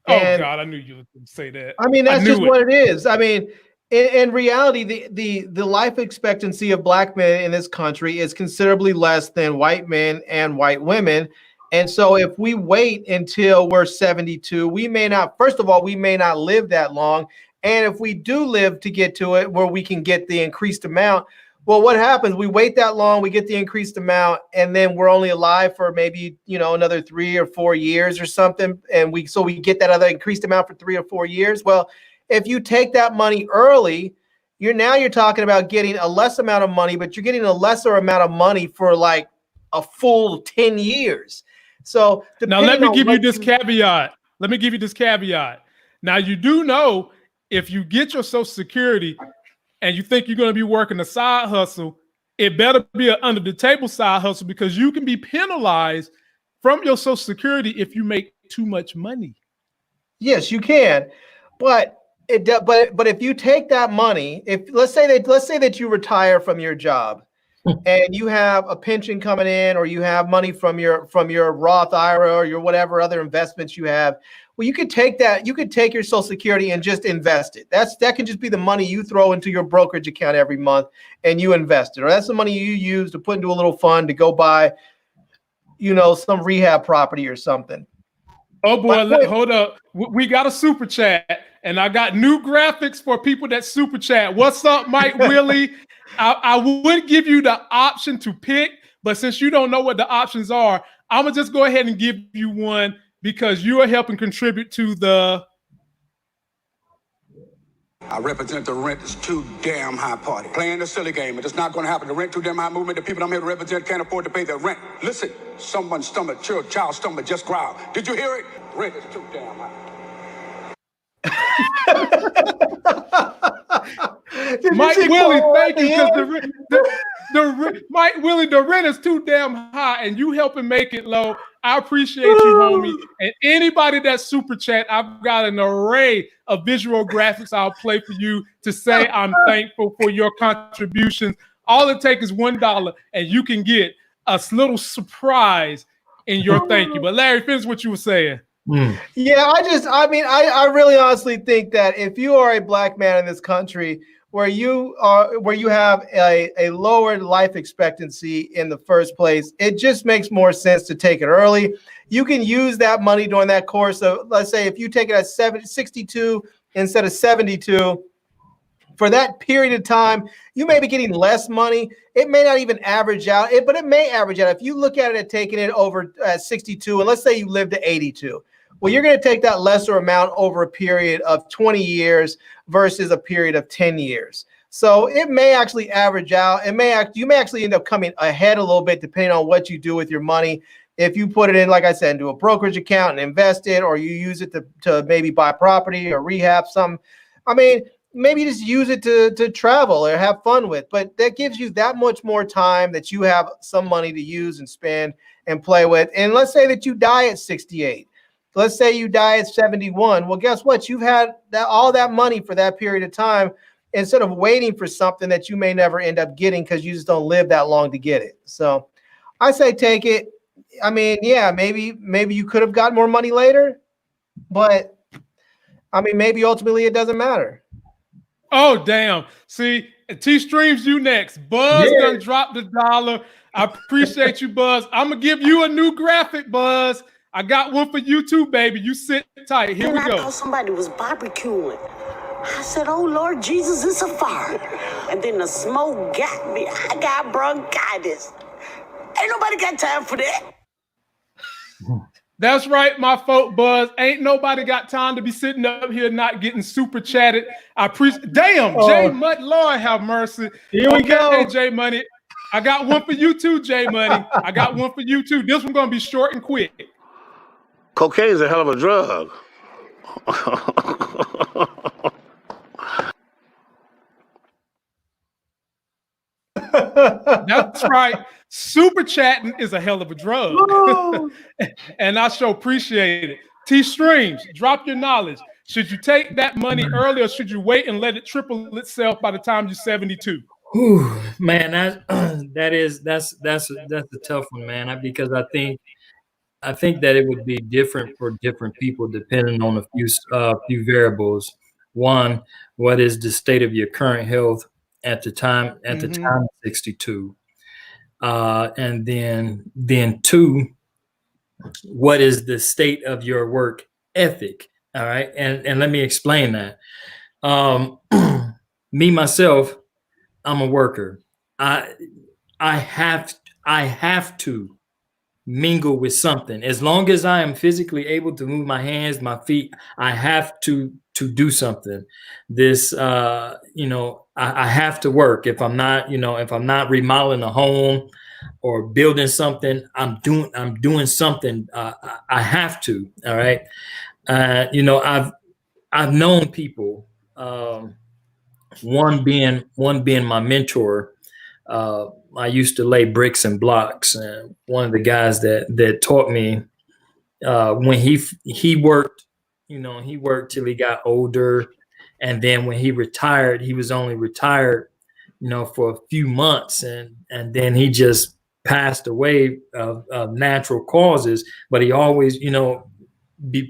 A: And, God, I knew you would say that.
C: I mean, that's just what it is. I mean, in reality, the life expectancy of black men in this country is considerably less than white men and white women. And so if we wait until we're 72, we may not live that long. And if we do live to get to it where we can get the increased amount, well, what happens? We wait that long, we get the increased amount, and then we're only alive for maybe, another 3 or 4 years or something. And we get that other increased amount for 3 or 4 years. Well, if you take that money early, you're talking about getting a less amount of money, but you're getting a lesser amount of money for like a full 10 years. So
A: now let me give you this caveat. Now you do know if you get your Social Security and you think you're going to be working a side hustle, it better be an under the table side hustle because you can be penalized from your Social Security if you make too much money.
C: Yes, you can. But if you take that money, let's say that you retire from your job and you have a pension coming in, or you have money from your Roth IRA or your whatever other investments you have, well, you could take your Social Security and just invest it. That can just be the money you throw into your brokerage account every month and you invest it, or that's the money you use to put into a little fund to go buy, some rehab property or something.
A: Oh boy, hold up. We got a super chat, and I got new graphics for people that super chat. What's up, Mike Willie? I would give you the option to pick, but since you don't know what the options are, I'm gonna just go ahead and give you one because you are helping contribute to the.
O: I represent the rent is too damn high party. Playing a silly game, but it's not going to happen. The rent too damn high movement. The people I'm here to represent can't afford to pay their rent. Listen, someone's stomach, child's stomach just growled. Did you hear it? Rent is too damn high.
A: Mike Willie, thank you, because Mike Willie, the rent is too damn high, and you helping make it low. I appreciate you, homie. And anybody that super chat, I've got an array of visual graphics I'll play for you to say I'm thankful for your contributions. All it takes is $1, and you can get a little surprise in your thank you. But Larry, finish what you were saying.
C: Yeah, I really honestly think that if you are a black man in this country where you have a lower life expectancy in the first place, it just makes more sense to take it early. You can use that money during that course of, let's say, if you take it at 62 instead of 72, for that period of time, you may be getting less money. It may not even average out, but it may average out. If you look at it at taking it over 62, and let's say you live to 82, well, you're going to take that lesser amount over a period of 20 years versus a period of 10 years. So it may actually average out. You may actually end up coming ahead a little bit depending on what you do with your money. If you put it in, like I said, into a brokerage account and invest it, or you use it to maybe buy property or rehab something. I mean, maybe just use it to travel or have fun with, but that gives you that much more time that you have some money to use and spend and play with. And let's say that you die at 68. Let's say you die at 71. Well, guess what? You've had all that money for that period of time instead of waiting for something that you may never end up getting because you just don't live that long to get it. So I say take it. I mean, yeah, maybe you could have got more money later, but I mean, maybe ultimately it doesn't matter.
A: Oh, damn. See, T-Streams, you next. Buzz done dropped the $1. I appreciate you, Buzz. I'm going to give you a new graphic, Buzz. I got one for you too, baby. You sit tight. Here we go.
P: I thought somebody was barbecuing. I said, oh, Lord Jesus, it's a fire. And then the smoke got me. I got bronchitis. Ain't nobody got time for that.
A: That's right, my folk, Buzz. Ain't nobody got time to be sitting up here not getting super chatted. I appreciate. Damn, J Money, Lord have mercy.
C: Here we go.
A: Hey, J Money. I got one for you too, J Money. I got one for you too. This one's gonna be short and quick.
H: Cocaine is a hell of a drug.
A: That's right. Super chatting is a hell of a drug. And I sure appreciate it. T-Streams, drop your knowledge. Should you take that money early or should you wait and let it triple itself by the time you're 72?
B: Whew, man, that's a tough one, man. Because I think that it would be different for different people depending on a few variables. One, what is the state of your current health at the time of 62? And then two, what is the state of your work ethic? All right. And let me explain that. Me, myself, I'm a worker. I have to mingle with something. As long as I am physically able to move my hands, my feet, I have to do something. This, I have to work. If I'm not remodeling a home or building something, I'm doing something. I have to. All right. I've known people. One being my mentor. I used to lay bricks and blocks, and one of the guys that taught me when he worked, he worked till he got older, and then when he retired, he was only retired, for a few months, and then he just passed away of natural causes. But he always,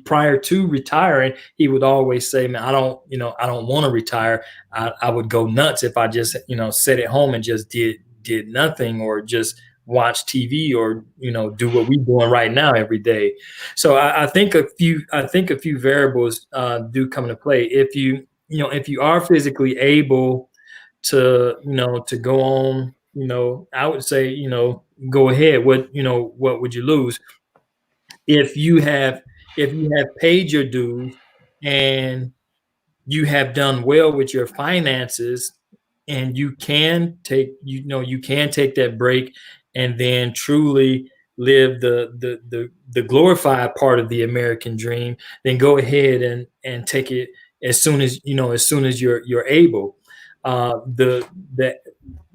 B: prior to retiring, he would always say, man, I don't want to retire. I would go nuts if I just, sit at home and just did nothing or just watch TV or, do what we're doing right now every day. So I think a few variables do come into play. If you are physically able to, to go on, I would say, go ahead. What would you lose? If you have paid your dues and you have done well with your finances, and you can take that break and then truly live the glorified part of the American dream, then go ahead and take it as soon as you're able.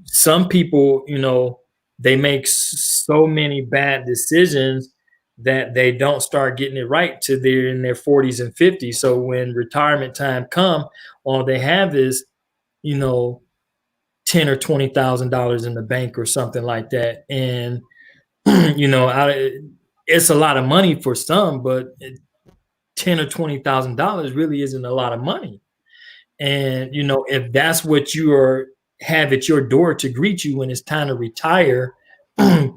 B: Some people, they make so many bad decisions that they don't start getting it right till they're in their 40s and 50s. So when retirement time come, all they have is, $10,000 or $20,000 in the bank or something like that. And, it's a lot of money for some, but $10,000 or $20,000 really isn't a lot of money. And, you know, if that's what you have at your door to greet you when it's time to retire,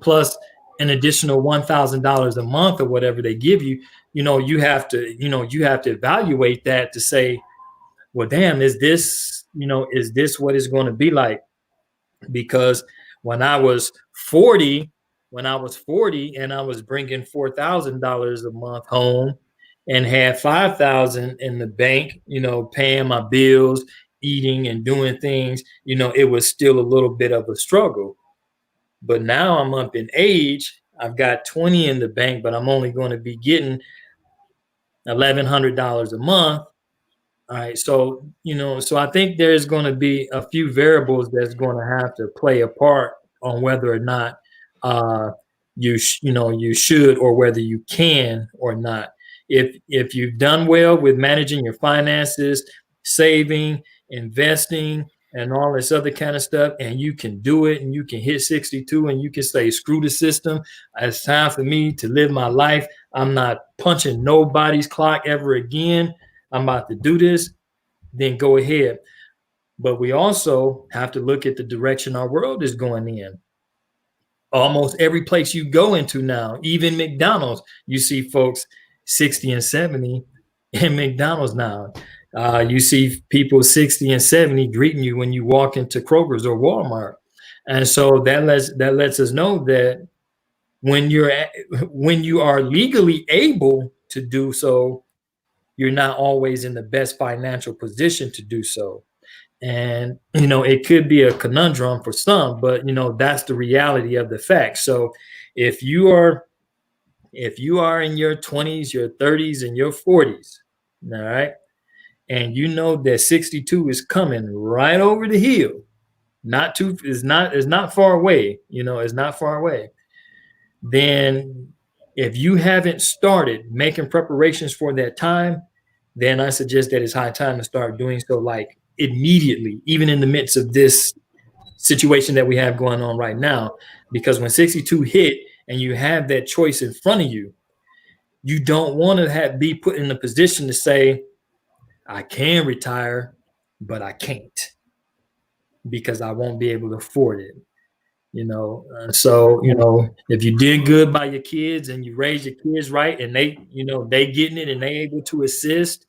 B: plus an additional $1,000 a month or whatever they give you, you know, you have to evaluate that to say, well, damn, is this what it's going to be like? Because when I was 40 and I was bringing $4,000 a month home and had $5,000 in the bank, you know, paying my bills, eating and doing things, you know, it was still a little bit of a struggle. But now I'm up in age. I've got 20 in the bank, but I'm only going to be getting $1,100 a month. All right. So, you know, so I think there's going to be a few variables that's going to have to play a part on whether or not you should or whether you can or not. If you've done well with managing your finances, saving, investing, and all this other kind of stuff, and you can do it, and you can hit 62 and you can say, screw the system. It's time for me to live my life. I'm not punching nobody's clock ever again. I'm about to do this, then go ahead. But we also have to look at the direction our world is going in. Almost every place you go into now, even McDonald's, you see folks 60 and 70 in McDonald's now. You see people 60 and 70 greeting you when you walk into Kroger's or Walmart. And so that lets us know that when you are legally able to do so, you're not always in the best financial position to do so. And, you know, it could be a conundrum for some, but, you know, that's the reality of the fact. So if you are in your 20s, your 30s, and your 40s, all right, and you know that 62 is coming right over the hill, it's not far away, you know, it's not far away, then if you haven't started making preparations for that time, then I suggest that it's high time to start doing so, like immediately, even in the midst of this situation that we have going on right now. Because when 62 hit and you have that choice in front of you, you don't want to be put in a position to say, I can retire, but I can't because I won't be able to afford it. You know, so, you know, if you did good by your kids and you raise your kids right and they getting it and they able to assist,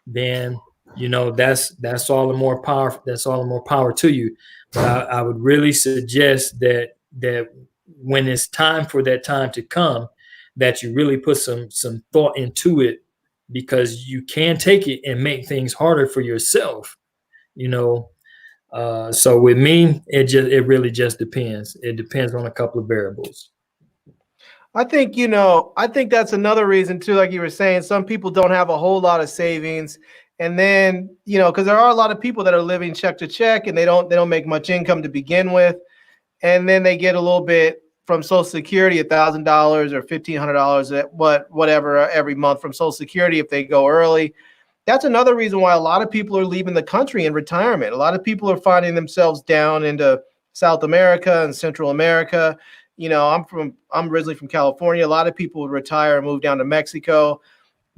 B: then, you know, that's all the more power. That's all the more power to you. But I would really suggest that when it's time for that time to come, that you really put some thought into it, because you can take it and make things harder for yourself, you know. So with me, it really just depends. It depends on a couple of variables.
C: I think that's another reason too, like you were saying, some people don't have a whole lot of savings. And then, you know, because there are a lot of people that are living check to check and they don't make much income to begin with. And then they get a little bit from Social Security, $1,000 or $1,500, whatever, every month from Social Security if they go early. That's another reason why a lot of people are leaving the country in retirement. A lot of people are finding themselves down into South America and Central America. You know, I'm originally from California. A lot of people would retire and move down to Mexico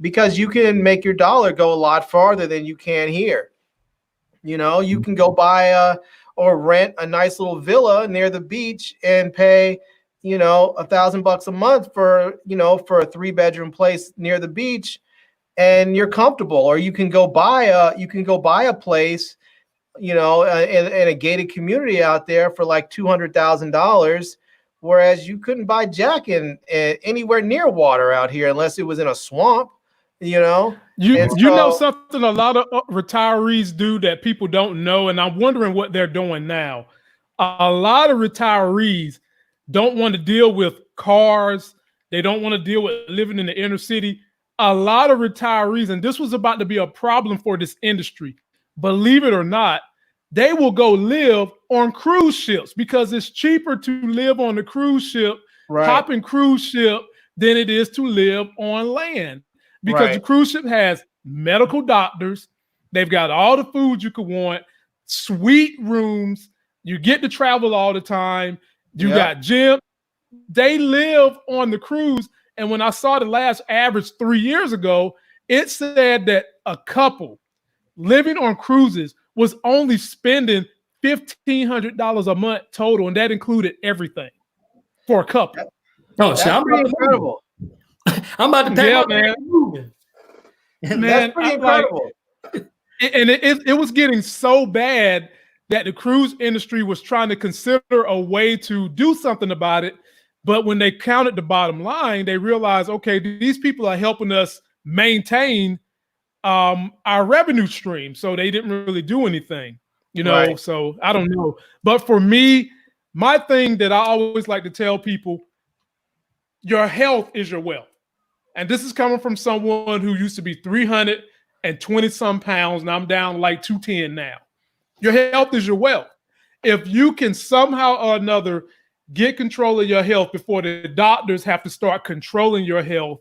C: because you can make your dollar go a lot farther than you can here. You know, you can go buy or rent a nice little villa near the beach and pay, you know, $1,000 a month for a 3-bedroom place near the beach, and you're comfortable. Or you can go buy a place, you know, in a gated community out there for like $200,000, whereas you couldn't buy jack in anywhere near water out here unless it was in a swamp. You know, you
A: know something a lot of retirees do that people don't know, and I'm wondering what they're doing now. A lot of retirees don't want to deal with cars. They don't want to deal with living in the inner city. A lot of retirees, and this was about to be a problem for this industry, believe it or not, they will go live on cruise ships because it's cheaper to live on the cruise ship, hopping cruise ship, than it is to live on land. Because the cruise ship has medical doctors. They've got all the food you could want, sweet rooms. You get to travel all the time. You got gym. They live on the cruise. And when I saw the last average 3 years ago, it said that a couple living on cruises was only spending $1,500 a month total, and that included everything for a couple.
B: Oh, so I'm
C: pretty incredible.
B: I'm about to pack
A: Yeah,
B: my
A: man.
B: bag and move.
A: Man,
C: That's pretty incredible.
A: And it was getting so bad that the cruise industry was trying to consider a way to do something about it. But when they counted the bottom line, they realized, okay, these people are helping us maintain our revenue stream. So they didn't really do anything,
C: Right.
A: So I don't know. But for me, my thing that I always like to tell people, your health is your wealth. And this is coming from someone who used to be 320 some pounds, and I'm down like 210 now. Your health is your wealth. If you can somehow or another get control of your health before the doctors have to start controlling your health,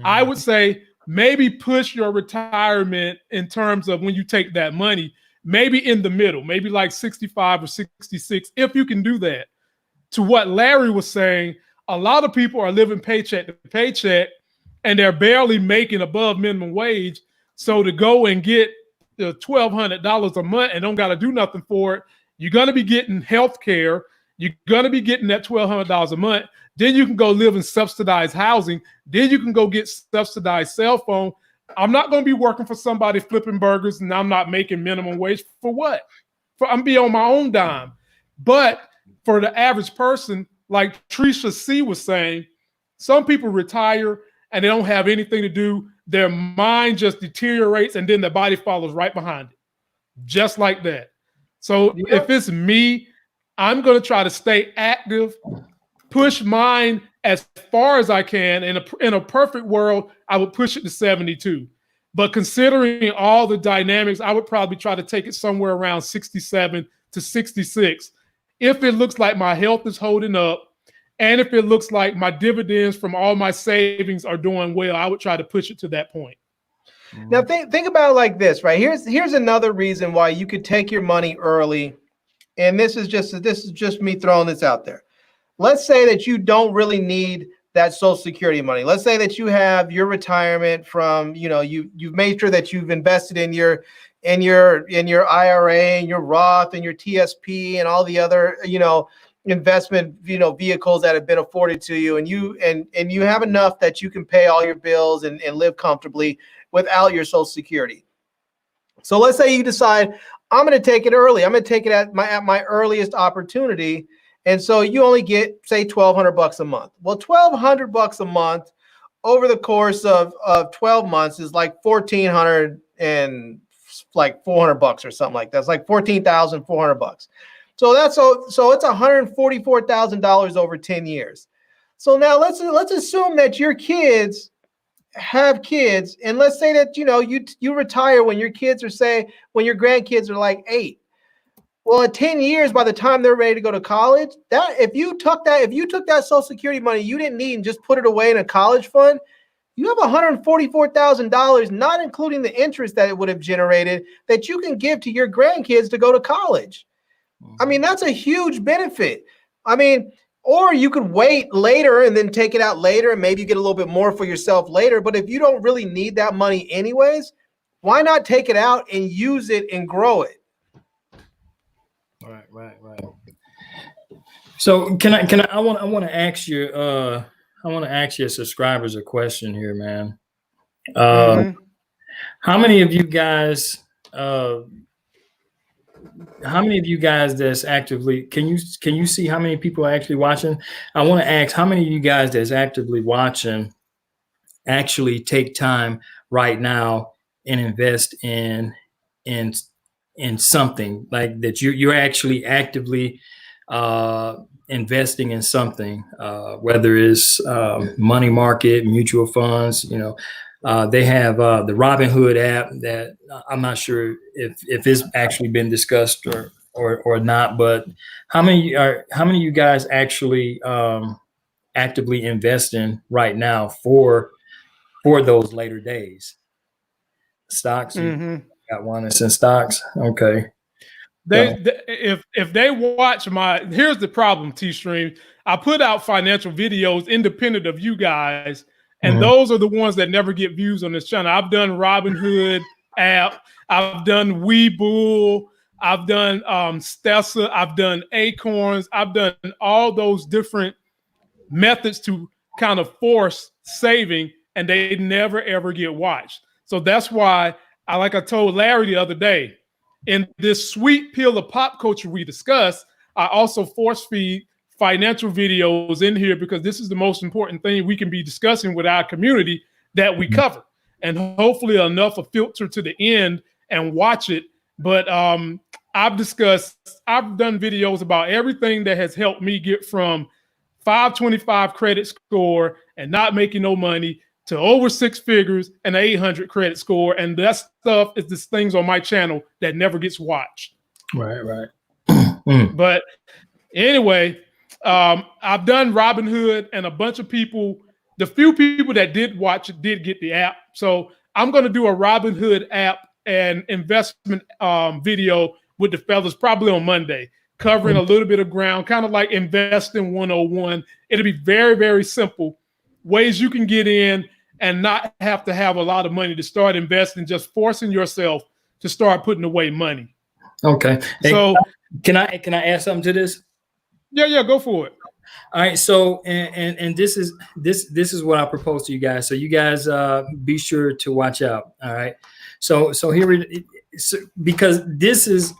A: I would say maybe push your retirement in terms of when you take that money, maybe in the middle, maybe like 65 or 66, if you can do that. To what Larry was saying, a lot of people are living paycheck to paycheck, and they're barely making above minimum wage. So to go and get $1,200 a month and don't got to do nothing for it, you're going to be getting health care. You're going to be getting that $1,200 a month. Then you can go live in subsidized housing. Then you can go get subsidized cell phone. I'm not going to be working for somebody flipping burgers, and I'm not making minimum wage. For what? I'm be on my own dime. But for the average person, like Trisha C was saying, some people retire and they don't have anything to do. Their mind just deteriorates, and then their body follows right behind it, just like that. So if it's me, I'm going to try to stay active, push mine as far as I can. In a perfect world, I would push it to 72. But considering all the dynamics, I would probably try to take it somewhere around 67 to 66. If it looks like my health is holding up, and if it looks like my dividends from all my savings are doing well, I would try to push it to that point.
C: Now think about it like this, right? Here's another reason why you could take your money early. And this is just me throwing this out there. Let's say that you don't really need that Social Security money. Let's say that you have your retirement from, you've made sure that you've invested in your IRA and your Roth and your TSP and all the other, investment, vehicles that have been afforded to you, and you have enough that you can pay all your bills and live comfortably without your Social Security. So let's say you decide, I'm going to take it early. I'm going to take it at my earliest opportunity. And so you only get, say, $1,200 a month. Well, $1,200 a month over the course of 12 months is like $1,400 and like $400 or something like that. It's like $14,400. So it's $144,000 over 10 years. So now let's assume that your kids have kids, and let's say that you retire when your grandkids are like 8. Well, in 10 years, by the time they're ready to go to college, if you took that Social Security money you didn't need and just put it away in a college fund, you have $144,000, not including the interest that it would have generated, that you can give to your grandkids to go to college. I mean, that's a huge benefit. I mean, or you could wait later and then take it out later, and maybe you get a little bit more for yourself later. But if you don't really need that money anyways, why not take it out and use it and grow it?
B: Right. So I want to ask you your subscribers a question here, man. How many of you guys that's actively, can you see how many people are actually watching? I want to ask how many of you guys that's actively watching actually take time right now and invest in something like that. You're actually actively investing in something, whether it's money market, mutual funds. They have the Robinhood app that I'm not sure if it's actually been discussed or not. But how many of you guys actually actively investing right now for those later days? Stocks. You got one that's in stocks. Okay.
A: If they watch here's the problem, T-Stream. I put out financial videos independent of you guys, And those are the ones that never get views on this channel. I've done Robinhood app. I've done Webull. I've done Stessa. I've done Acorns. I've done all those different methods to kind of force saving, and they never, ever get watched. So that's why, like I told Larry the other day, in this sweet pill of pop culture we discussed, I also force feed financial videos in here because this is the most important thing we can be discussing with our community that we cover. And hopefully enough a filter to the end and watch it. But I've done videos about everything that has helped me get from 525 credit score and not making no money to over 6 figures and 800 credit score. And that stuff is the things on my channel that never gets watched.
B: Right.
A: But anyway, I've done Robinhood, and a bunch of people, the few people that did watch it did get the app. So I'm going to do a Robinhood app and investment video with the fellas probably on Monday, covering a little bit of ground, kind of like investing 101. It'll be very, very simple ways you can get in and not have to have a lot of money to start investing, just forcing yourself to start putting away money.
B: Okay. Hey,
A: So
B: can I add something to this?
A: Yeah, go for it.
B: All right. So and this is what I propose to you guys. So you guys be sure to watch out. All right. So here because this is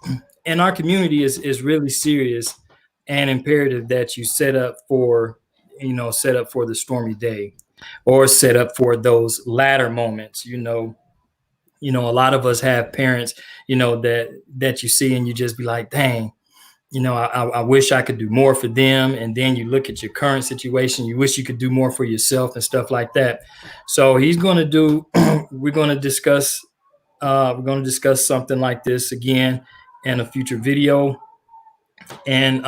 B: in our community is really serious and imperative that you set up for the stormy day, or set up for those latter moments. A lot of us have parents, that you see and you just be like, dang, I wish I could do more for them. And then you look at your current situation, you wish you could do more for yourself and stuff like that. So we're going to discuss something like this again in a future video. And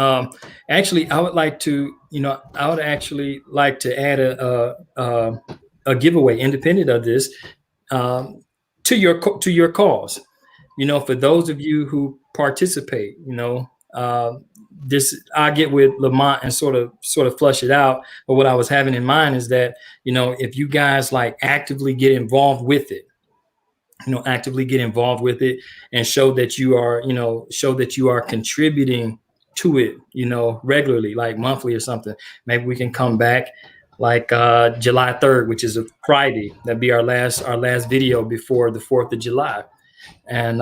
B: actually, I would actually like to add a giveaway independent of this to your cause. For those of you who participate, this I get with Lamont and sort of flush it out. But what I was having in mind is that, if you guys actively get involved with it, and show that you are contributing to it, regularly, like monthly or something. Maybe we can come back July 3rd, which is a Friday. That'd be our last video before the 4th of July. And,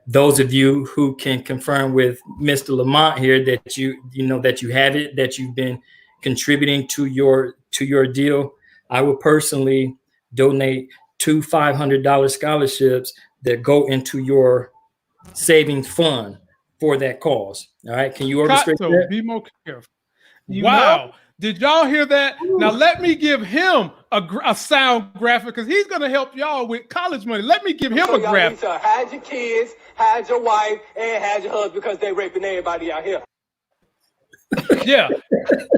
B: those of you who can confirm with Mr. Lamont here that you have it, that you've been contributing to your deal, I will personally donate 2 $500 scholarships that go into your savings fund for that cause. All right. Can you orchestrate that?
A: Be more careful. Wow. Did y'all hear that? Now let me give him a sound graphic, because he's going to help y'all with college money. Let me give him a graphic.
Q: Hide your kids, hide your wife, and hide your husband, because they raping everybody out here.
A: Yeah.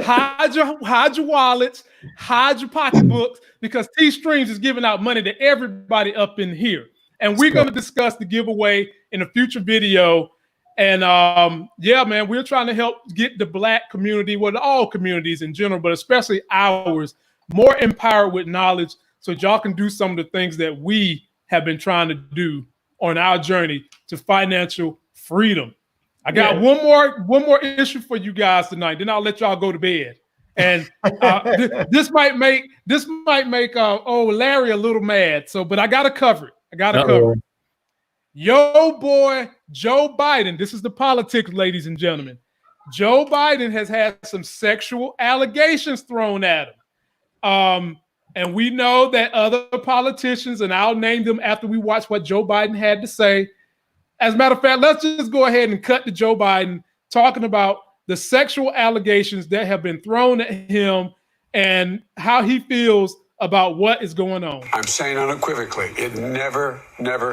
A: Hide your wallets, hide your pocketbooks, because T-Streams is giving out money to everybody up in here. And we're going to discuss the giveaway in a future video. And yeah, man, we're trying to help get the Black community, well, all communities in general, but especially ours, more empowered with knowledge, so y'all can do some of the things that we have been trying to do on our journey to financial freedom. I got one more issue for you guys tonight. Then I'll let y'all go to bed. And this might make Larry a little mad. But I gotta cover it. Cover it. Yo, boy, Joe Biden. This is the politics, ladies and gentlemen. Joe Biden has had some sexual allegations thrown at him. And we know that other politicians, and I'll name them after we watch what Joe Biden had to say. As a matter of fact, let's just go ahead and cut to Joe Biden talking about the sexual allegations that have been thrown at him and how he feels about what is going on.
O: I'm saying unequivocally, it never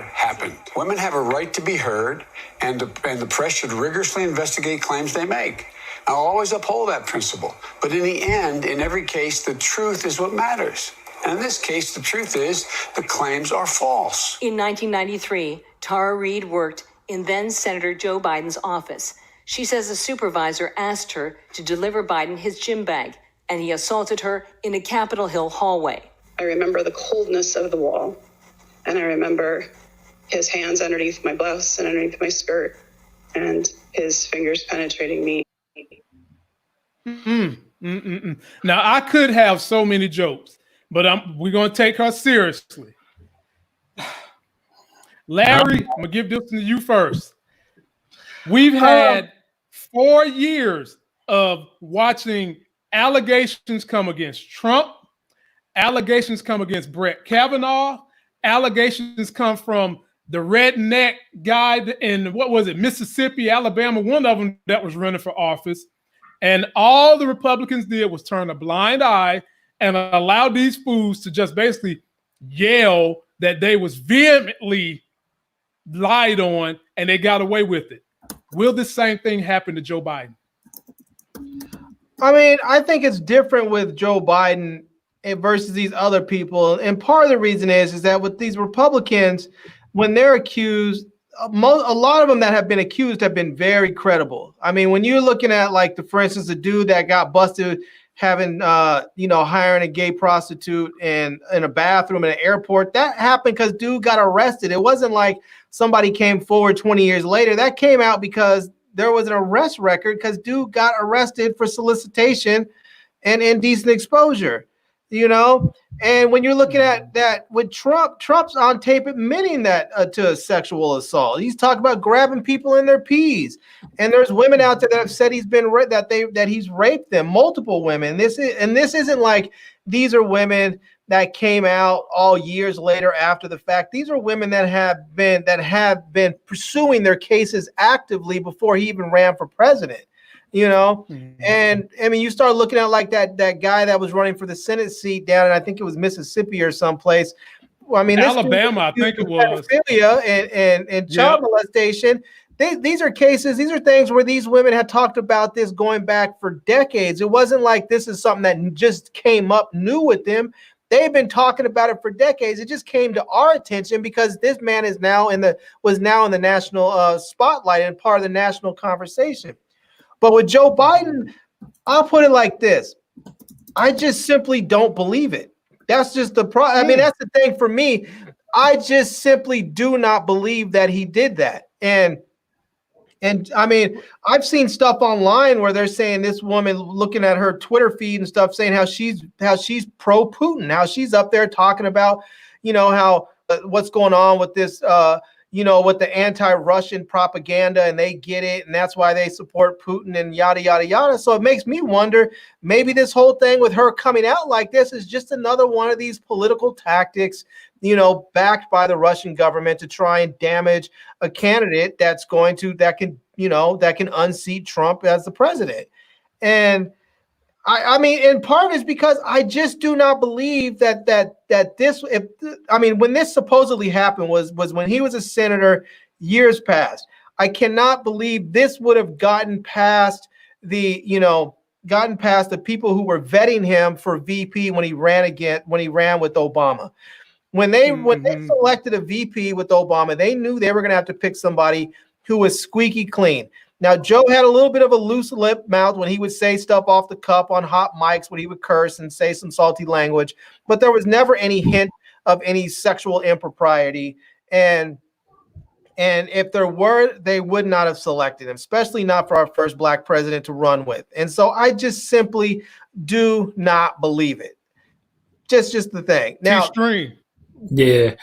O: happened. Women have a right to be heard, and the press should rigorously investigate claims they make. I'll always uphold that principle. But in the end, in every case, the truth is what matters. And in this case, the truth is the claims are false.
R: In 1993, Tara Reid worked in then-Senator Joe Biden's office. She says a supervisor asked her to deliver Biden his gym bag and he assaulted her in a Capitol Hill hallway.
S: I remember the coldness of the wall, and I remember his hands underneath my blouse and underneath my skirt, and his fingers penetrating me.
A: Now, I could have so many jokes, but we're going to take her seriously. Larry, I'm going to give this to you first. We've had 4 years of watching allegations come against Trump, allegations come against Brett Kavanaugh, allegations come from the redneck guy in, what was it, Mississippi, Alabama, one of them that was running for office. And all the Republicans did was turn a blind eye and allow these fools to just basically yell that they was vehemently lied on and they got away with it. Will this same thing happen to Joe Biden?
C: I mean, I think it's different with Joe Biden versus these other people. And part of the reason is that with these Republicans, when they're accused, a lot of them that have been accused have been very credible. I mean, when you're looking at, like, for instance, the dude that got busted having, hiring a gay prostitute in a bathroom in an airport, that happened because dude got arrested. It wasn't like somebody came forward 20 years later. That came out because there was an arrest record because dude got arrested for solicitation and indecent exposure, And when you're looking at that with Trump's on tape admitting that to a sexual assault. He's talking about grabbing people in their pees, and there's women out there that have said he's been that he's raped them, multiple women. This isn't like these are women that came out all years later after the fact. These are women that have been pursuing their cases actively before he even ran for president. And I mean, you start looking at like that guy that was running for the Senate seat down in, I think it was Mississippi or someplace. Well, I mean,
A: Alabama, I think it was.
C: Pedophilia and child molestation. These are cases, these are things where these women had talked about this going back for decades. It wasn't like this is something that just came up new with them. They've been talking about it for decades. It just came to our attention because this man was now in the national spotlight and part of the national conversation. But with Joe Biden, I'll put it like this. I just simply don't believe it. That's just the problem. I mean, that's the thing for me. I just simply do not believe that he did that. And I mean, I've seen stuff online where they're saying this woman, looking at her Twitter feed and stuff, saying how she's pro Putin, how she's up there talking about, how what's going on with this, with the anti-Russian propaganda, and they get it, and that's why they support Putin and yada, yada, yada. So it makes me wonder, maybe this whole thing with her coming out like this is just another one of these political tactics, backed by the Russian government to try and damage a candidate that can unseat Trump as the president. And I mean, in part is because I just do not believe that this. When this supposedly happened was when he was a senator years past. I cannot believe this would have gotten past the people who were vetting him for VP when he ran with Obama. When they selected a VP with Obama, they knew they were going to have to pick somebody who was squeaky clean. Now, Joe had a little bit of a loose lip mouth when he would say stuff off the cuff on hot mics, when he would curse and say some salty language, but there was never any hint of any sexual impropriety. And if there were, they would not have selected him, especially not for our first black president to run with. And so I just simply do not believe it. Just the thing. Now,
A: extreme.
B: Yeah.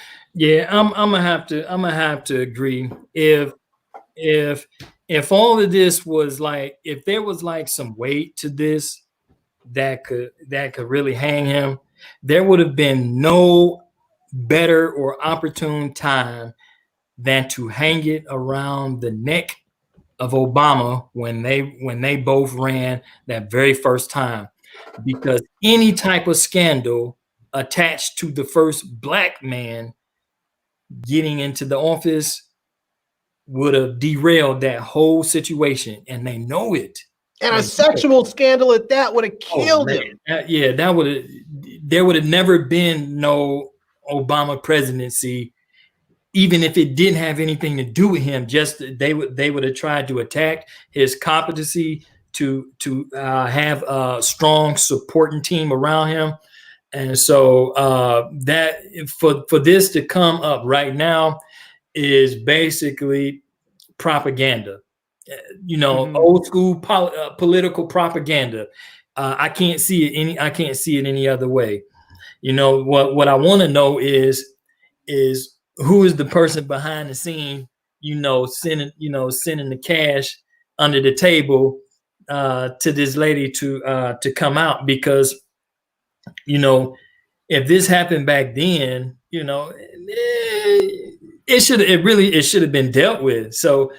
B: I'm gonna have to agree. If all of this was like, if there was like some weight to this that could really hang him, there would have been no better or opportune time than to hang it around the neck of Obama when they both ran that very first time, because any type of scandal attached to the first black man getting into the office would have derailed that whole situation, and they know it.
C: And a sexual scandal at that would have killed him.
B: There would have never been no Obama presidency, even if it didn't have anything to do with him. Just they would have tried to attack his competency to have a strong supporting team around him. And so that for this to come up right now is basically propaganda, old school political propaganda. I can't see it any other way. What I want to know is who is the person behind the scene, sending the cash under the table to this lady to come out, because if this happened back then, it should have been dealt with. So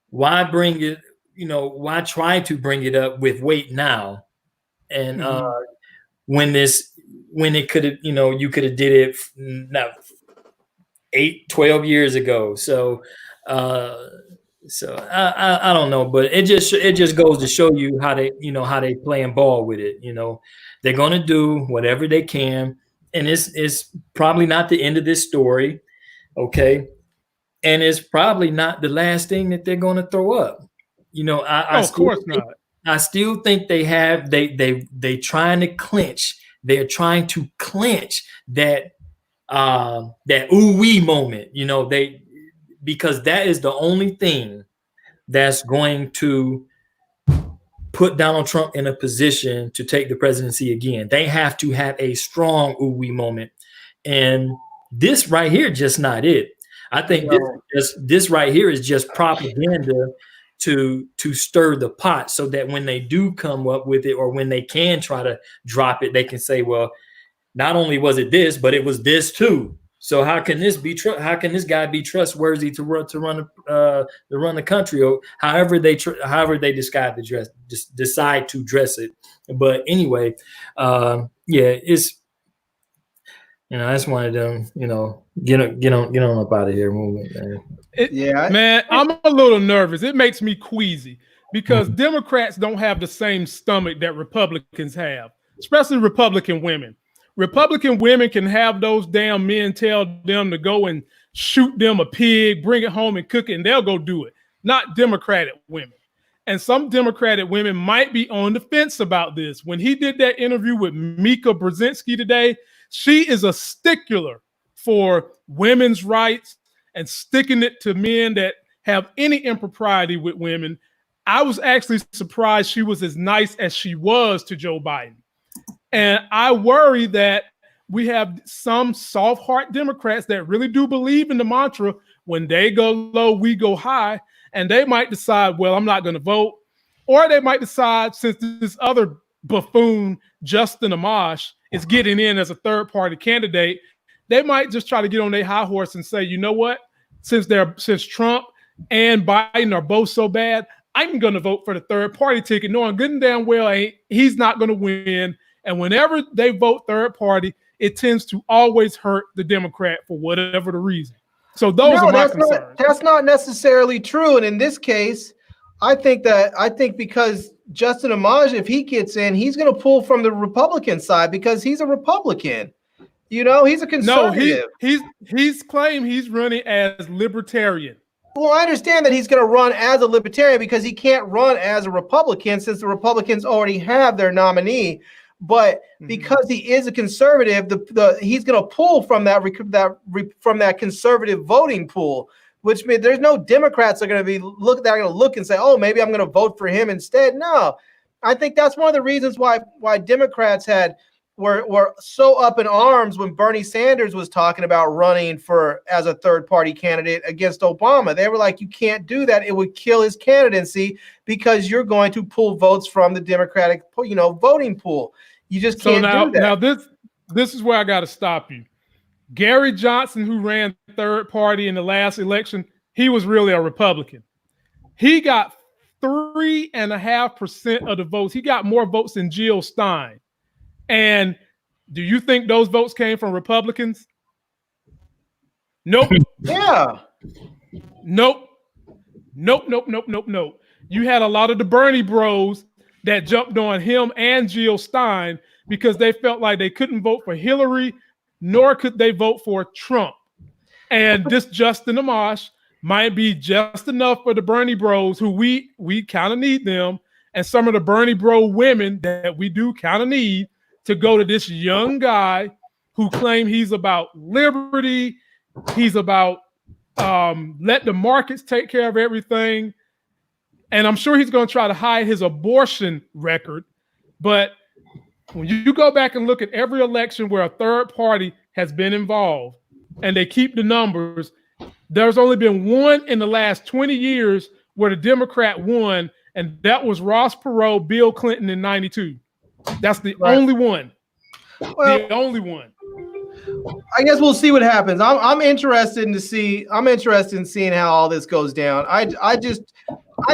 B: why bring it, why try to bring it up with weight now? And when it could have, you could have did it 12 years ago. So I don't know, but it just goes to show you how they playing ball with it. They're going to do whatever they can, and it's probably not the end of this story. Okay. And it's probably not the last thing that they're going to throw up.
A: Of course not.
B: I still think they trying to clinch. They're trying to clinch that ooh-wee moment, because that is the only thing that's going to put Donald Trump in a position to take the presidency again. They have to have a strong ooh-wee moment. And this right here, just not it. I think this right here is just propaganda to stir the pot, so that when they do come up with it, or when they can try to drop it, they can say, well, not only was it this, but it was this too. So how can this guy be trustworthy to run the country, or however they decide to dress it? But anyway, it's that's one of them. Get on up out of here movement, man.
A: Man, I'm a little nervous. It makes me queasy because Democrats don't have the same stomach that Republicans have, especially Republican women. Republican women can have those damn men tell them to go and shoot them a pig, bring it home and cook it, and they'll go do it. Not Democratic women. And some Democratic women might be on the fence about this. When he did that interview with Mika Brzezinski today, she is a stickler for women's rights and sticking it to men that have any impropriety with women. I was actually surprised she was as nice as she was to Joe Biden. And I worry that we have some soft heart Democrats that really do believe in the mantra, when they go low, we go high. And they might decide, well, I'm not going to vote. Or they might decide, since this other buffoon, Justin Amash, is getting in as a third party candidate, they might just try to get on their high horse and say, you know what? Since Trump and Biden are both so bad, I'm going to vote for the third party ticket, knowing good and damn well he's not going to win. And whenever they vote third party, it tends to always hurt the Democrat for whatever the reason. So those are my concerns.
C: That's not necessarily true. And in this case, I think because Justin Amash, if he gets in, he's going to pull from the Republican side because he's a Republican. He's a conservative.
A: No, he's claimed he's running as libertarian.
C: Well, I understand that he's going to run as a libertarian because he can't run as a Republican since the Republicans already have their nominee. But because he is a conservative, he's going to pull from that conservative voting pool, which means there's no Democrats that are going to look and say, oh, maybe I'm going to vote for him instead. No, I think that's one of the reasons why Democrats were so up in arms when Bernie Sanders was talking about running as a third party candidate against Obama. They were like, you can't do that. It would kill his candidacy because you're going to pull votes from the Democratic, voting pool. You just can't do that.
A: Now this is where I got to stop you. Gary Johnson, who ran third party in the last election, he was really a Republican. He got 3.5% of the votes. He got more votes than Jill Stein. And do you think those votes came from Republicans? Nope.
C: Yeah.
A: Nope. You had a lot of the Bernie bros that jumped on him and Jill Stein because they felt like they couldn't vote for Hillary, nor could they vote for Trump. And this Justin Amash might be just enough for the Bernie bros, who we kind of need them. and some of the Bernie bro women that we do kind of need to go to this young guy who claimed he's about liberty, he's about let the markets take care of everything. And I'm sure he's going to try to hide his abortion record. But when you go back and look at every election where a third party has been involved and they keep the numbers, there's only been one in the last 20 years where the Democrat won, and that was Ross Perot, Bill Clinton in 92. That's the only one.
C: Well,
A: the only one.
C: I guess we'll see what happens. I'm interested in seeing how all this goes down. I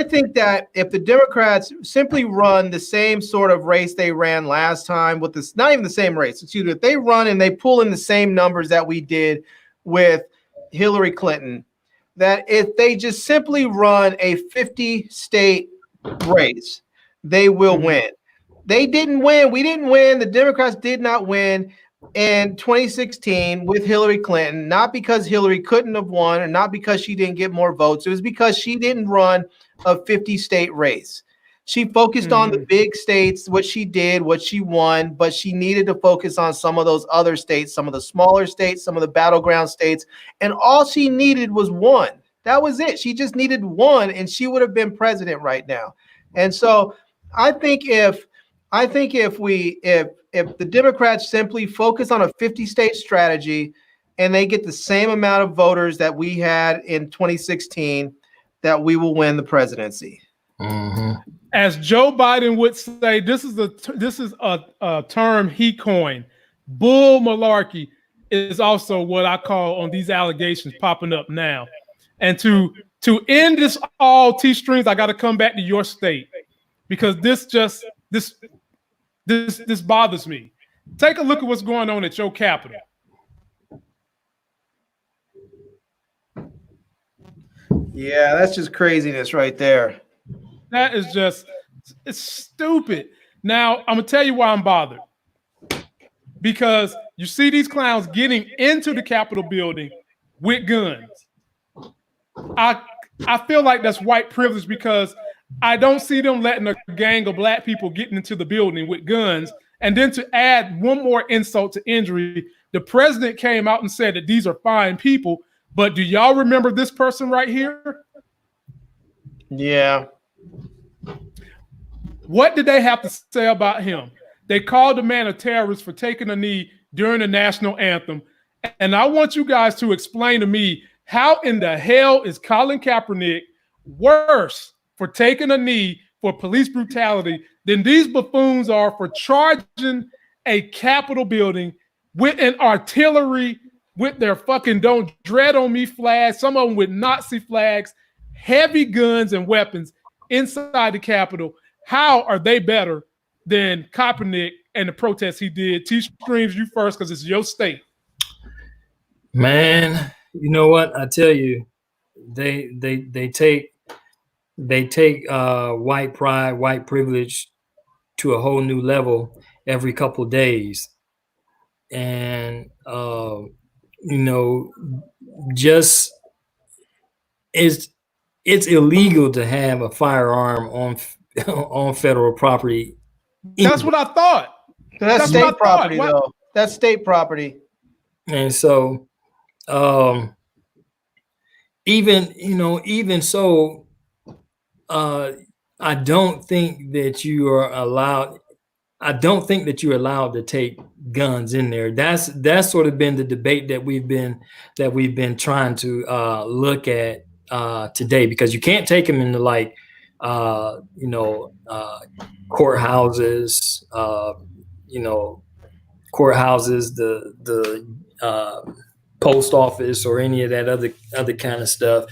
C: think that if the Democrats simply run the same sort of race they ran last time with this, not even the same race, excuse me, if they run and they pull in the same numbers that we did with Hillary Clinton, that if they just simply run a 50-state race, they will win. They didn't win. We didn't win. The Democrats did not win in 2016 with Hillary Clinton, not because Hillary couldn't have won or not because she didn't get more votes. It was because she didn't run a 50-state race. She focused on the big states, what she did, what she won, but she needed to focus on some of those other states, some of the smaller states, some of the battleground states, and all she needed was one. That was it. She just needed one, and she would have been president right now. And so I think if the Democrats simply focus on a 50-state strategy and they get the same amount of voters that we had in 2016, that we will win the presidency.
A: As Joe Biden would say, this is a term he coined. Bull malarkey is also what I call on these allegations popping up now. And to end this all T-strings, I got to come back to your state because this bothers me. Take a look at what's going on at your capital.
C: Yeah, that's just craziness right there.
A: That is it's stupid. Now, I'm going to tell you why I'm bothered. Because you see these clowns getting into the Capitol building with guns. I feel like that's white privilege because I don't see them letting a gang of black people getting into the building with guns. And then to add one more insult to injury, the president came out and said that these are fine people. But do y'all remember this person right here?
C: Yeah.
A: What did they have to say about him? They called the man a terrorist for taking a knee during the national anthem. And I want you guys to explain to me how in the hell is Colin Kaepernick worse for taking a knee for police brutality than these buffoons are for charging a Capitol building with an artillery with their fucking "Don't Dread on Me" flags, some of them with Nazi flags, heavy guns and weapons inside the Capitol. How are they better than Kaepernick and the protests he did? T-Streams, you first because it's your state.
B: Man, you know what? I tell you, they take white pride, white privilege to a whole new level every couple of days. And just it's illegal to have a firearm on federal property.
A: That's what I thought.
C: That's state property, though. That's state property.
B: And so, even so, I don't think that you are allowed. I don't think that you're allowed to take guns in there. That's sort of been the debate that we've been trying to look at today, because you can't take them into courthouses, the post office, or any of that other kind of stuff.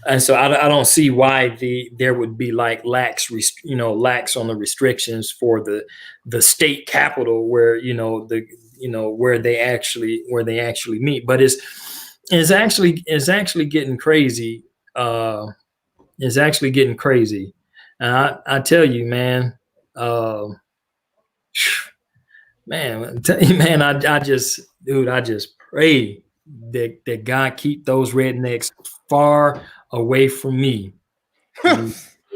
B: And so I don't see why there would be lax on the restrictions for the state capitol where where they actually meet. But it's actually getting crazy. It's actually getting crazy. And I tell you, man, I just pray that God keep those rednecks far away from me.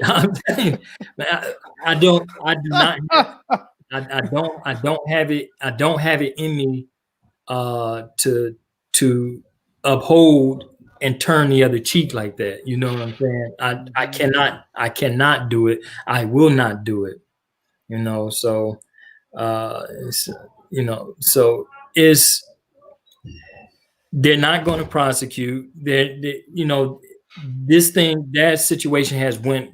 B: I'm telling you, man, I don't have it in me to uphold and turn the other cheek like that. You know what I'm saying? I cannot do it. I will not do it. You know, so they're not going to prosecute. That situation has went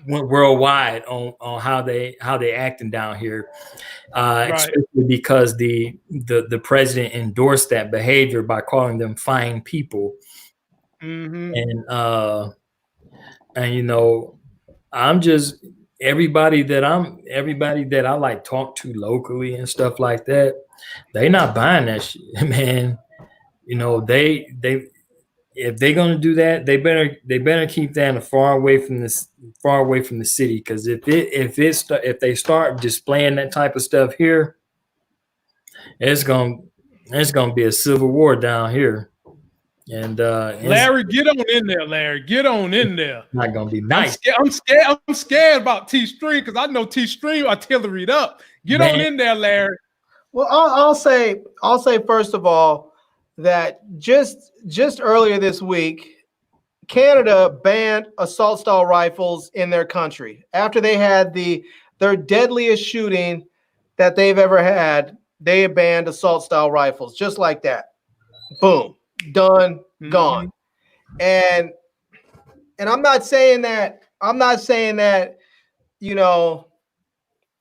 B: worldwide on how they acting down here, especially because the president endorsed that behavior by calling them fine people. And I'm just everybody that I like talk to locally and stuff like that, they not buying that shit, man. They if they're gonna do that, they better keep that far away from the city. Because if they start displaying that type of stuff here, it's gonna be a civil war down here. And
A: Larry, get on in there, Larry. Get on in there.
B: Not gonna be nice.
A: I'm scared about T-Stream because I know T-Stream artilleried up. Get on in there, Larry.
C: Well, I'll say first of all that just earlier this week, Canada banned assault style rifles in their country after they had their deadliest shooting that they've ever had. They banned assault style rifles just like that. Boom. Done, gone. And I'm not saying that,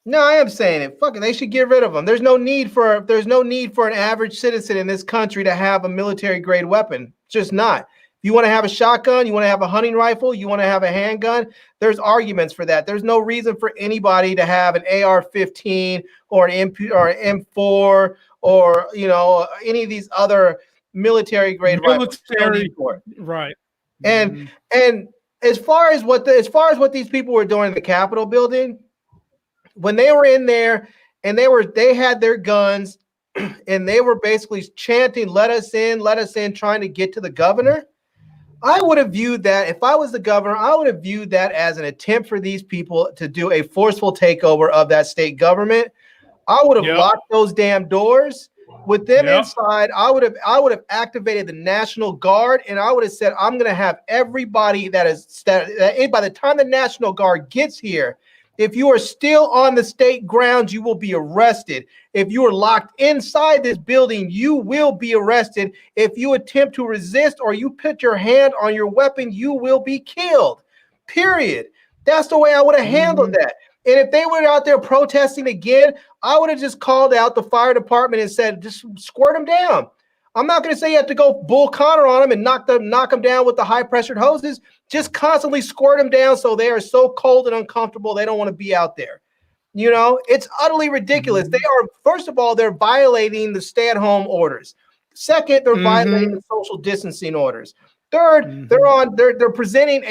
C: no, I am saying it. Fuck it, they should get rid of them. There's no need for an average citizen in this country to have a military grade weapon. Just not. If you want to have a shotgun, you want to have a hunting rifle, you want to have a handgun, there's arguments for that. There's no reason for anybody to have an AR-15 or an M4 or any of these other military grade rifles.
A: Right.
C: And as far as what these people were doing in the Capitol building, when they were in there and they had their guns and they were basically chanting, let us in, trying to get to the governor, I would have viewed that, if I was the governor, I would have viewed that as an attempt for these people to do a forceful takeover of that state government. I would have locked those damn doors. With them inside, I would have activated the National Guard, and I would have said, I'm going to have everybody by the time the National Guard gets here, if you are still on the state grounds, you will be arrested. If you are locked inside this building, you will be arrested. If you attempt to resist or you put your hand on your weapon, you will be killed. Period. That's the way I would have handled that. And if they were out there protesting again, I would have just called out the fire department and said, just squirt them down. I'm not going to say you have to go Bull Connor on them and knock them down with the high pressured hoses. Just constantly squirt them down so they are so cold and uncomfortable they don't want to be out there. It's utterly ridiculous. They are, first of all, they're violating the stay-at-home orders. Second, they're violating the social distancing orders. Third, they're presenting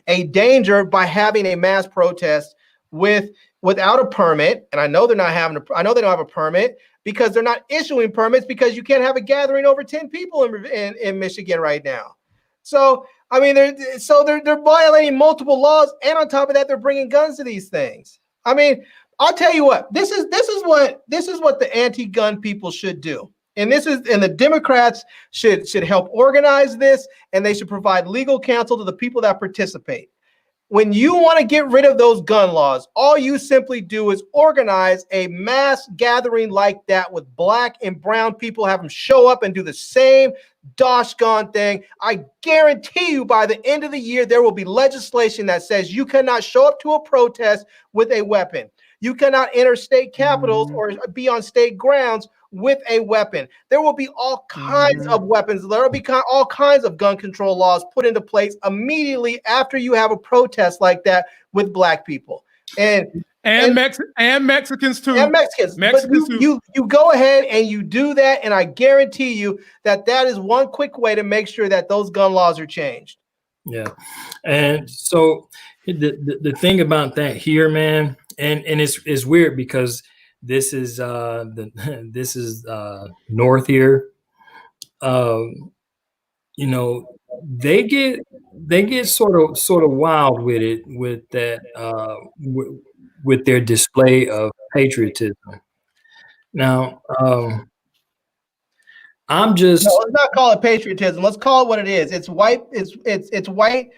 C: a danger by having a mass protest without a permit. And I know they don't have a permit because they're not issuing permits because you can't have a gathering over 10 people in Michigan right now. So, I mean, they're violating multiple laws, and on top of that, they're bringing guns to these things. I mean, I'll tell you what, this is what the anti-gun people should do. And the Democrats should help organize this, and they should provide legal counsel to the people that participate. When you want to get rid of those gun laws, all you simply do is organize a mass gathering like that with black and brown people, have them show up and do the same doggone thing. I guarantee you by the end of the year, there will be legislation that says you cannot show up to a protest with a weapon. You cannot enter state capitals or be on state grounds with a weapon. There will be all kinds of weapons. There will be all kinds of gun control laws put into place immediately after you have a protest like that with black people. And Mexicans too. And Mexicans. You go ahead and you do that, and I guarantee you that is one quick way to make sure that those gun laws are changed.
B: Yeah. And so the thing about that here, man, and it's weird because this is north here. they get sort of wild with it, with that with their display of patriotism. Now, I'm just
C: No, let's not call it patriotism. Let's call it what it is. It's white. It's white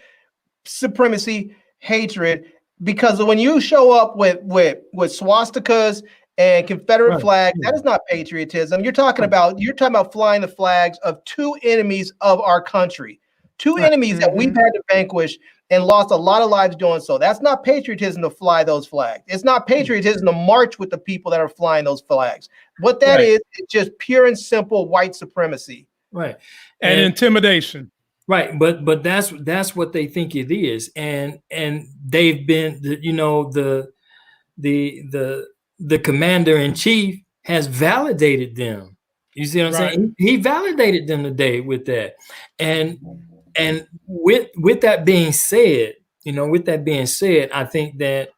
C: supremacy hatred. Because when you show up with swastikas and Confederate flags, that is not patriotism. You're talking about flying the flags of two enemies of our country, two enemies that we've had to vanquish and lost a lot of lives doing so. That's not patriotism to fly those flags. It's not patriotism to march with the people that are flying those flags. What that is, it's just pure and simple white supremacy.
B: Right.
A: And intimidation.
B: Right, but that's what they think it is, and they've been, the commander in chief has validated them. You see what I'm saying? He validated them today with that, and with that being said, I think that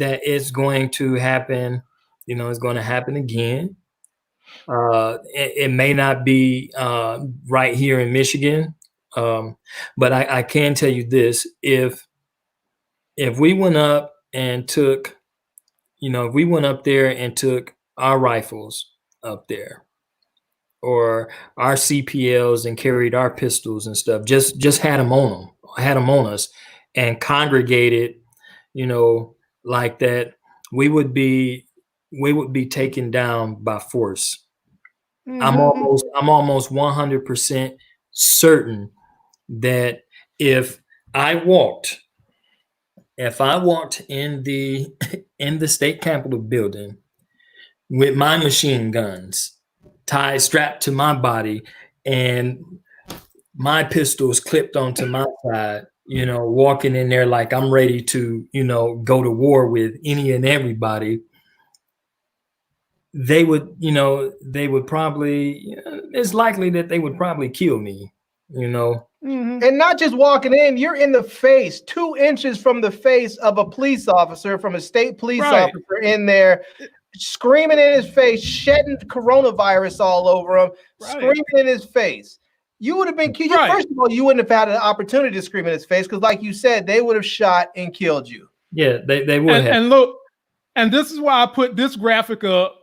B: it's going to happen. It's going to happen again. It may not be right here in Michigan. But I can tell you this: if we went up and took, if we went up there and took our rifles up there, or our CPLs and carried our pistols and stuff, just had them on us, and congregated, like that, we would be taken down by force. I'm almost 100% certain that if I walked in the state capitol building with my machine guns strapped to my body and my pistols clipped onto my side, walking in there like I'm ready to, go to war with any and everybody, they would probably, it's likely that they would probably kill me,
C: And not just walking in, you're in the face, 2 inches from the face of a police officer, from a state police officer in there, screaming in his face, shedding coronavirus all over him, screaming in his face. You would have been killed. First of all, you wouldn't have had an opportunity to scream in his face because, like you said, they would have shot and killed you.
B: Yeah, they would have.
A: And look, and this is why I put this graphic up.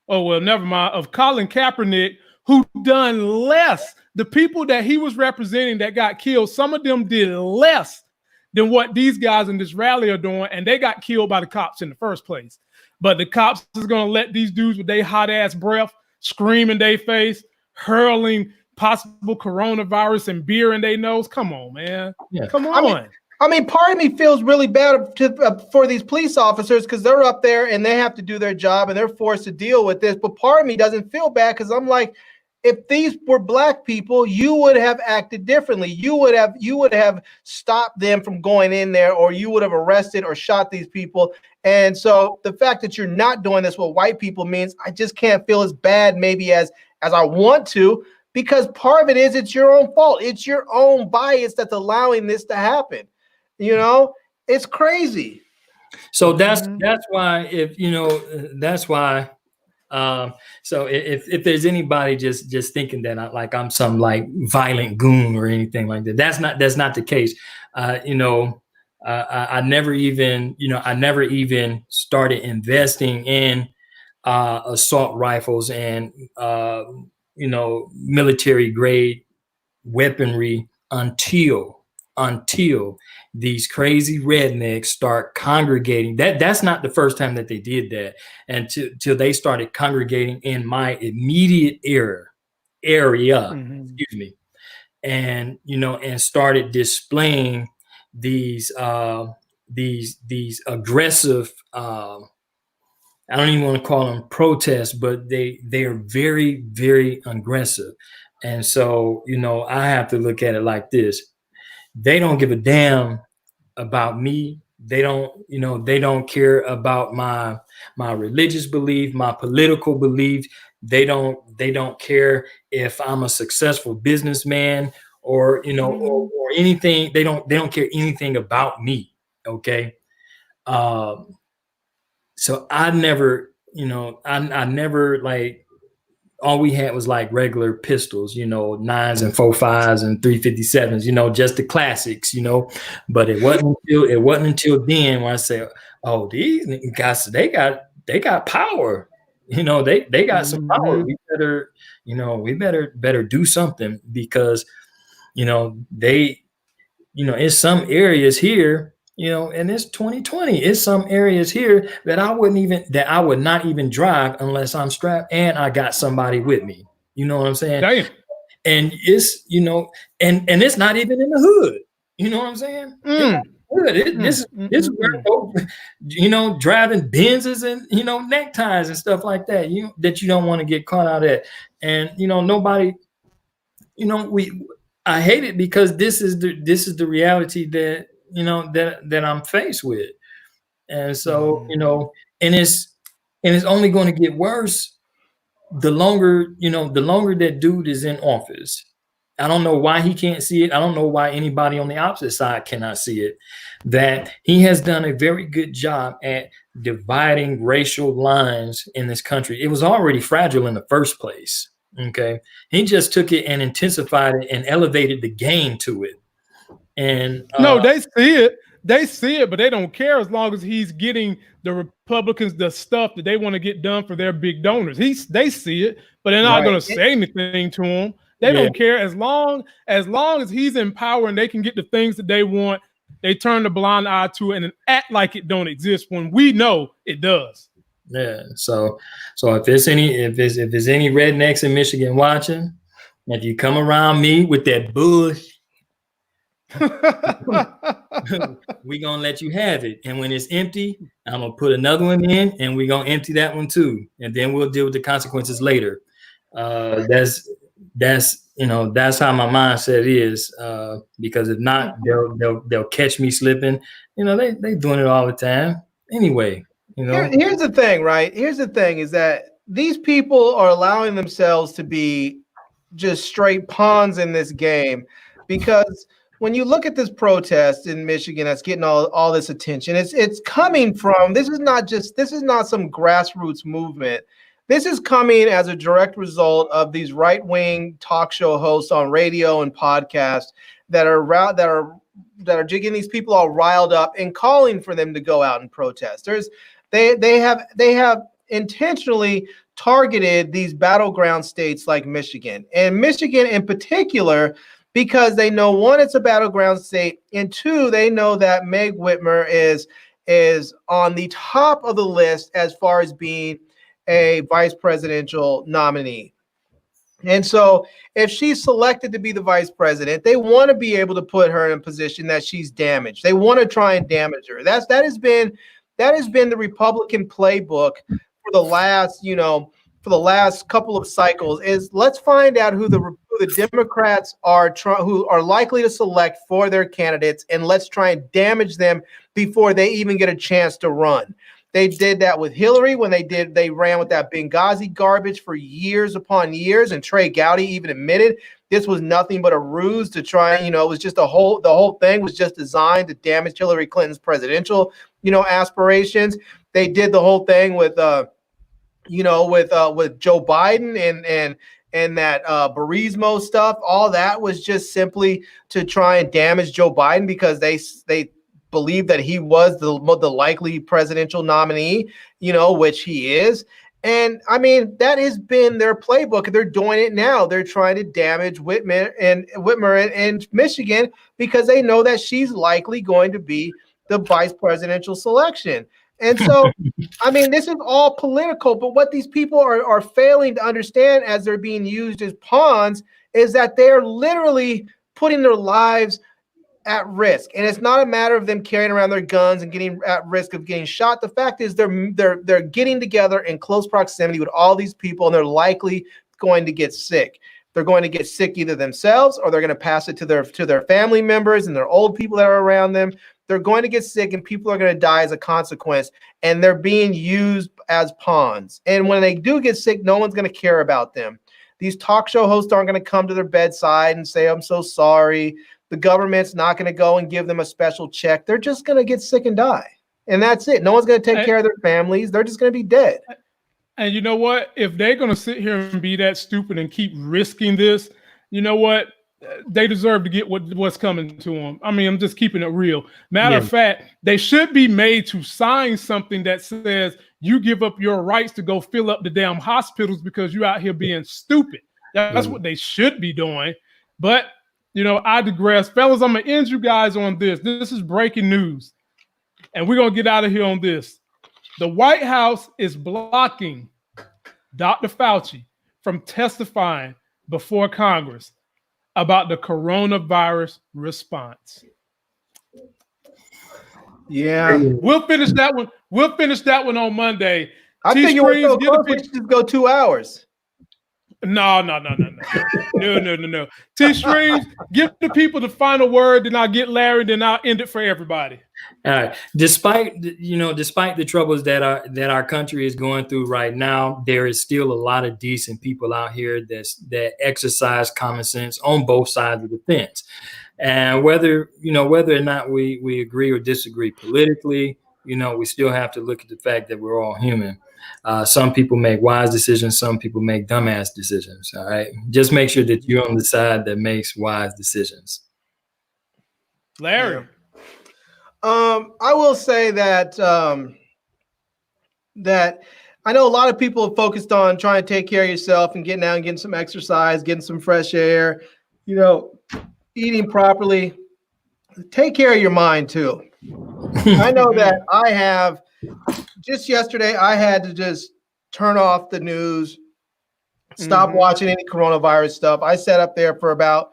A: Oh, well, never mind. Of Colin Kaepernick, who done less. The people that he was representing that got killed, some of them did less than what these guys in this rally are doing, and they got killed by the cops in the first place. But the cops is going to let these dudes with their hot-ass breath scream in their face, hurling possible coronavirus and beer in their nose. Come on, man. Yeah. Come on.
C: I mean, part of me feels really bad for these police officers because they're up there and they have to do their job and they're forced to deal with this. But part of me doesn't feel bad because I'm like, if these were black people, you would have acted differently. You would have stopped them from going in there, or you would have arrested or shot these people. And so the fact that you're not doing this with white people means I just can't feel as bad maybe as I want to, because part of it is it's your own fault. It's your own bias that's allowing this to happen. It's crazy.
B: So that's why so if there's anybody just thinking that I'm some like violent goon or anything like that, that's not the case. I never even started investing in assault rifles and military grade weaponry until these crazy rednecks start congregating. That's not the first time that they did that, and till they started congregating in my immediate area, excuse me, and and started displaying these aggressive. I don't even want to call them protests, but they are very, very aggressive, and so I have to look at it like this. They don't give a damn about me. They don't care about my religious belief, my political belief. They don't care if I'm a successful businessman or or anything. They don't care anything about me. Okay. So I never, I never like all we had was like regular pistols, 9s and 4.5s and 357s, just the classics, But it wasn't until then when I said, oh, these guys, they got power. They got some power. We better do something because, in some areas here, and it's 2020, it's some areas here that I would not even drive unless I'm strapped and I got somebody with me. You know what I'm saying?
A: Damn.
B: And it's, and it's not even in the hood. You know what I'm saying? This is where folks, driving Benzes and neckties and stuff like that. That you don't want to get caught out at. And nobody, I hate it because this is the reality that that I'm faced with. And so, and it's only going to get worse the longer that dude is in office. I don't know why he can't see it. I don't know why anybody on the opposite side cannot see it, that he has done a very good job at dividing racial lines in this country. It was already fragile in the first place. Okay. He just took it and intensified it and elevated the game to it. And
A: no, they see it. They see it, but they don't care as long as he's getting the Republicans the stuff that they want to get done for their big donors. They see it, but they're not going to say anything to him. They don't care as long as he's in power and they can get the things that they want. They turn the blind eye to it and act like it don't exist when we know it does.
B: Yeah. So if there's any rednecks in Michigan watching, if you come around me with that bush, we're gonna let you have it. And when it's empty, I'm gonna put another one in and we're gonna empty that one too. And then we'll deal with the consequences later. That's how my mindset is. Because if not, they'll catch me slipping. They doing it all the time. Anyway,
C: here's the thing, right? Here's the thing is that these people are allowing themselves to be just straight pawns in this game, because when you look at this protest in Michigan that's getting all this attention, it's coming from, this is not some grassroots movement. This is coming as a direct result of these right-wing talk show hosts on radio and podcasts that are getting these people all riled up and calling for them to go out and protest. They have intentionally targeted these battleground states like Michigan, and Michigan in particular, because they know, one, it's a battleground state, and two, they know that Meg Whitmer is on the top of the list as far as being a vice presidential nominee. And so if she's selected to be the vice president, they want to be able to put her in a position that she's damaged. They want to try and damage her. That has been the Republican playbook for the last couple of cycles. Is let's find out who the Democrats who are likely to select for their candidates, and let's try and damage them before they even get a chance to run. They did that with Hillary when they ran with that Benghazi garbage for years upon years, and Trey Gowdy even admitted this was nothing but a ruse to try. It was just the whole thing was just designed to damage Hillary Clinton's presidential, aspirations. They did the whole thing with Joe Biden and that Burisma stuff. All that was just simply to try and damage Joe Biden because they believed that he was the likely presidential nominee, which he is. And I mean, that has been their playbook. They're doing it now. They're trying to damage Whitmer and Michigan because they know that she's likely going to be the vice presidential selection. And so, I mean, this is all political, but what these people are failing to understand as they're being used as pawns is that they're literally putting their lives at risk. And it's not a matter of them carrying around their guns and getting at risk of getting shot. The fact is they're getting together in close proximity with all these people, and they're likely going to get sick. They're going to get sick either themselves, or they're going to pass it to their family members and their old people that are around them. They're going to get sick, and people are going to die as a consequence, and they're being used as pawns. And when they do get sick, no one's going to care about them. These talk show hosts aren't going to come to their bedside and say, I'm so sorry. The government's not going to go and give them a special check. They're just going to get sick and die. And that's it. No one's going to take care of their families. They're just going to be dead.
A: And you know what? If they're going to sit here and be that stupid and keep risking this, you know what? They deserve to get what's coming to them. I mean, I'm just keeping it real. Matter of fact, they should be made to sign something that says you give up your rights to go fill up the damn hospitals because you're out here being stupid. That's what they should be doing. But, you know, I digress. Fellas, I'm going to end you guys on this. This is breaking news. And we're going to get out of here on this. The White House is blocking Dr. Fauci from testifying before Congress about the coronavirus response.
C: Yeah.
A: We'll finish that one. We'll finish that one on Monday.
C: I think you were so close, we should just go 2 hours.
A: No. T-Streams, give the people the final word, then I'll get Larry, then I'll end it for everybody.
B: All right. Despite the troubles that our country is going through right now, there is still a lot of decent people out here that exercise common sense on both sides of the fence. And whether or not we agree or disagree politically, we still have to look at the fact that we're all human. Some people make wise decisions. Some people make dumbass decisions. All right. Just make sure that you're on the side that makes wise decisions.
A: Larry.
C: Yeah. I will say that that I know a lot of people are focused on trying to take care of yourself and getting out and getting some exercise, getting some fresh air, eating properly. Take care of your mind too. I know that just yesterday, I had to just turn off the news, stop watching any coronavirus stuff. I sat up there for about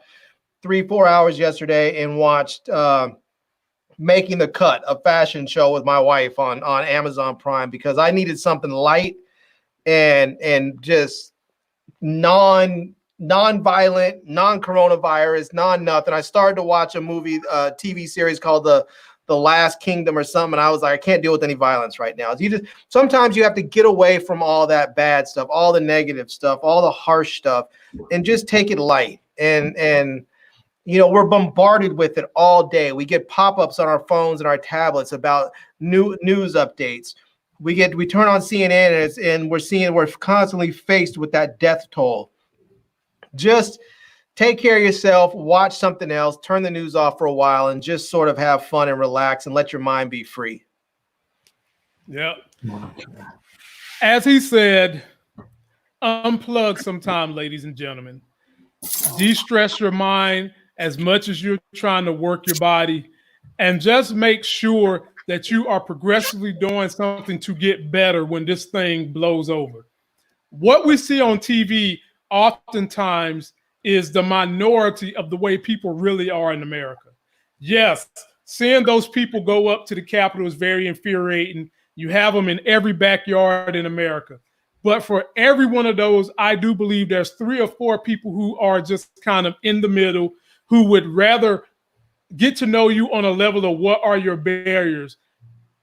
C: 3-4 hours yesterday and watched Making the Cut, a fashion show with my wife on Amazon Prime, because I needed something light and just non-violent, non-coronavirus, non-nothing. I started to watch a movie, TV series called The Last Kingdom or something. And I was like, I can't deal with any violence right now. Sometimes you have to get away from all that bad stuff, all the negative stuff, all the harsh stuff, and just take it light. And we're bombarded with it all day. We get pop-ups on our phones and our tablets about news updates. We turn on CNN and we're constantly faced with that death toll. Just take care of yourself, watch something else, turn the news off for a while, and just sort of have fun and relax and let your mind be free.
A: Yep. As he said, unplug sometime, ladies and gentlemen. De-stress your mind as much as you're trying to work your body, and just make sure that you are progressively doing something to get better when this thing blows over. What we see on TV oftentimes is the minority of the way people really are in America. Yes, seeing those people go up to the Capitol is very infuriating. You have them in every backyard in America. But for every one of those, I do believe there's 3 or 4 people who are just kind of in the middle, who would rather get to know you on a level of what are your barriers?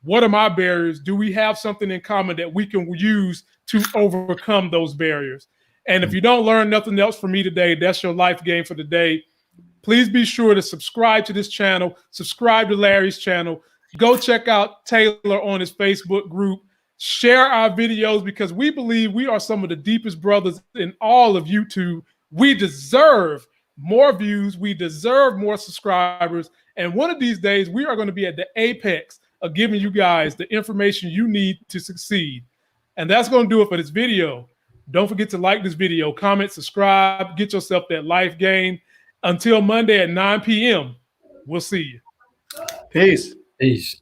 A: What are my barriers? Do we have something in common that we can use to overcome those barriers? And if you don't learn nothing else from me today, that's your life game for the day. Please be sure to subscribe to this channel, subscribe to Larry's channel, go check out Taylor on his Facebook group, share our videos, because we believe we are some of the deepest brothers in all of YouTube. We deserve more views. We deserve more subscribers. And one of these days, we are going to be at the apex of giving you guys the information you need to succeed. And that's going to do it for this video. Don't forget to like this video, comment, subscribe, get yourself that life game. Until Monday at 9 p.m., we'll see you.
C: Peace.
B: Peace.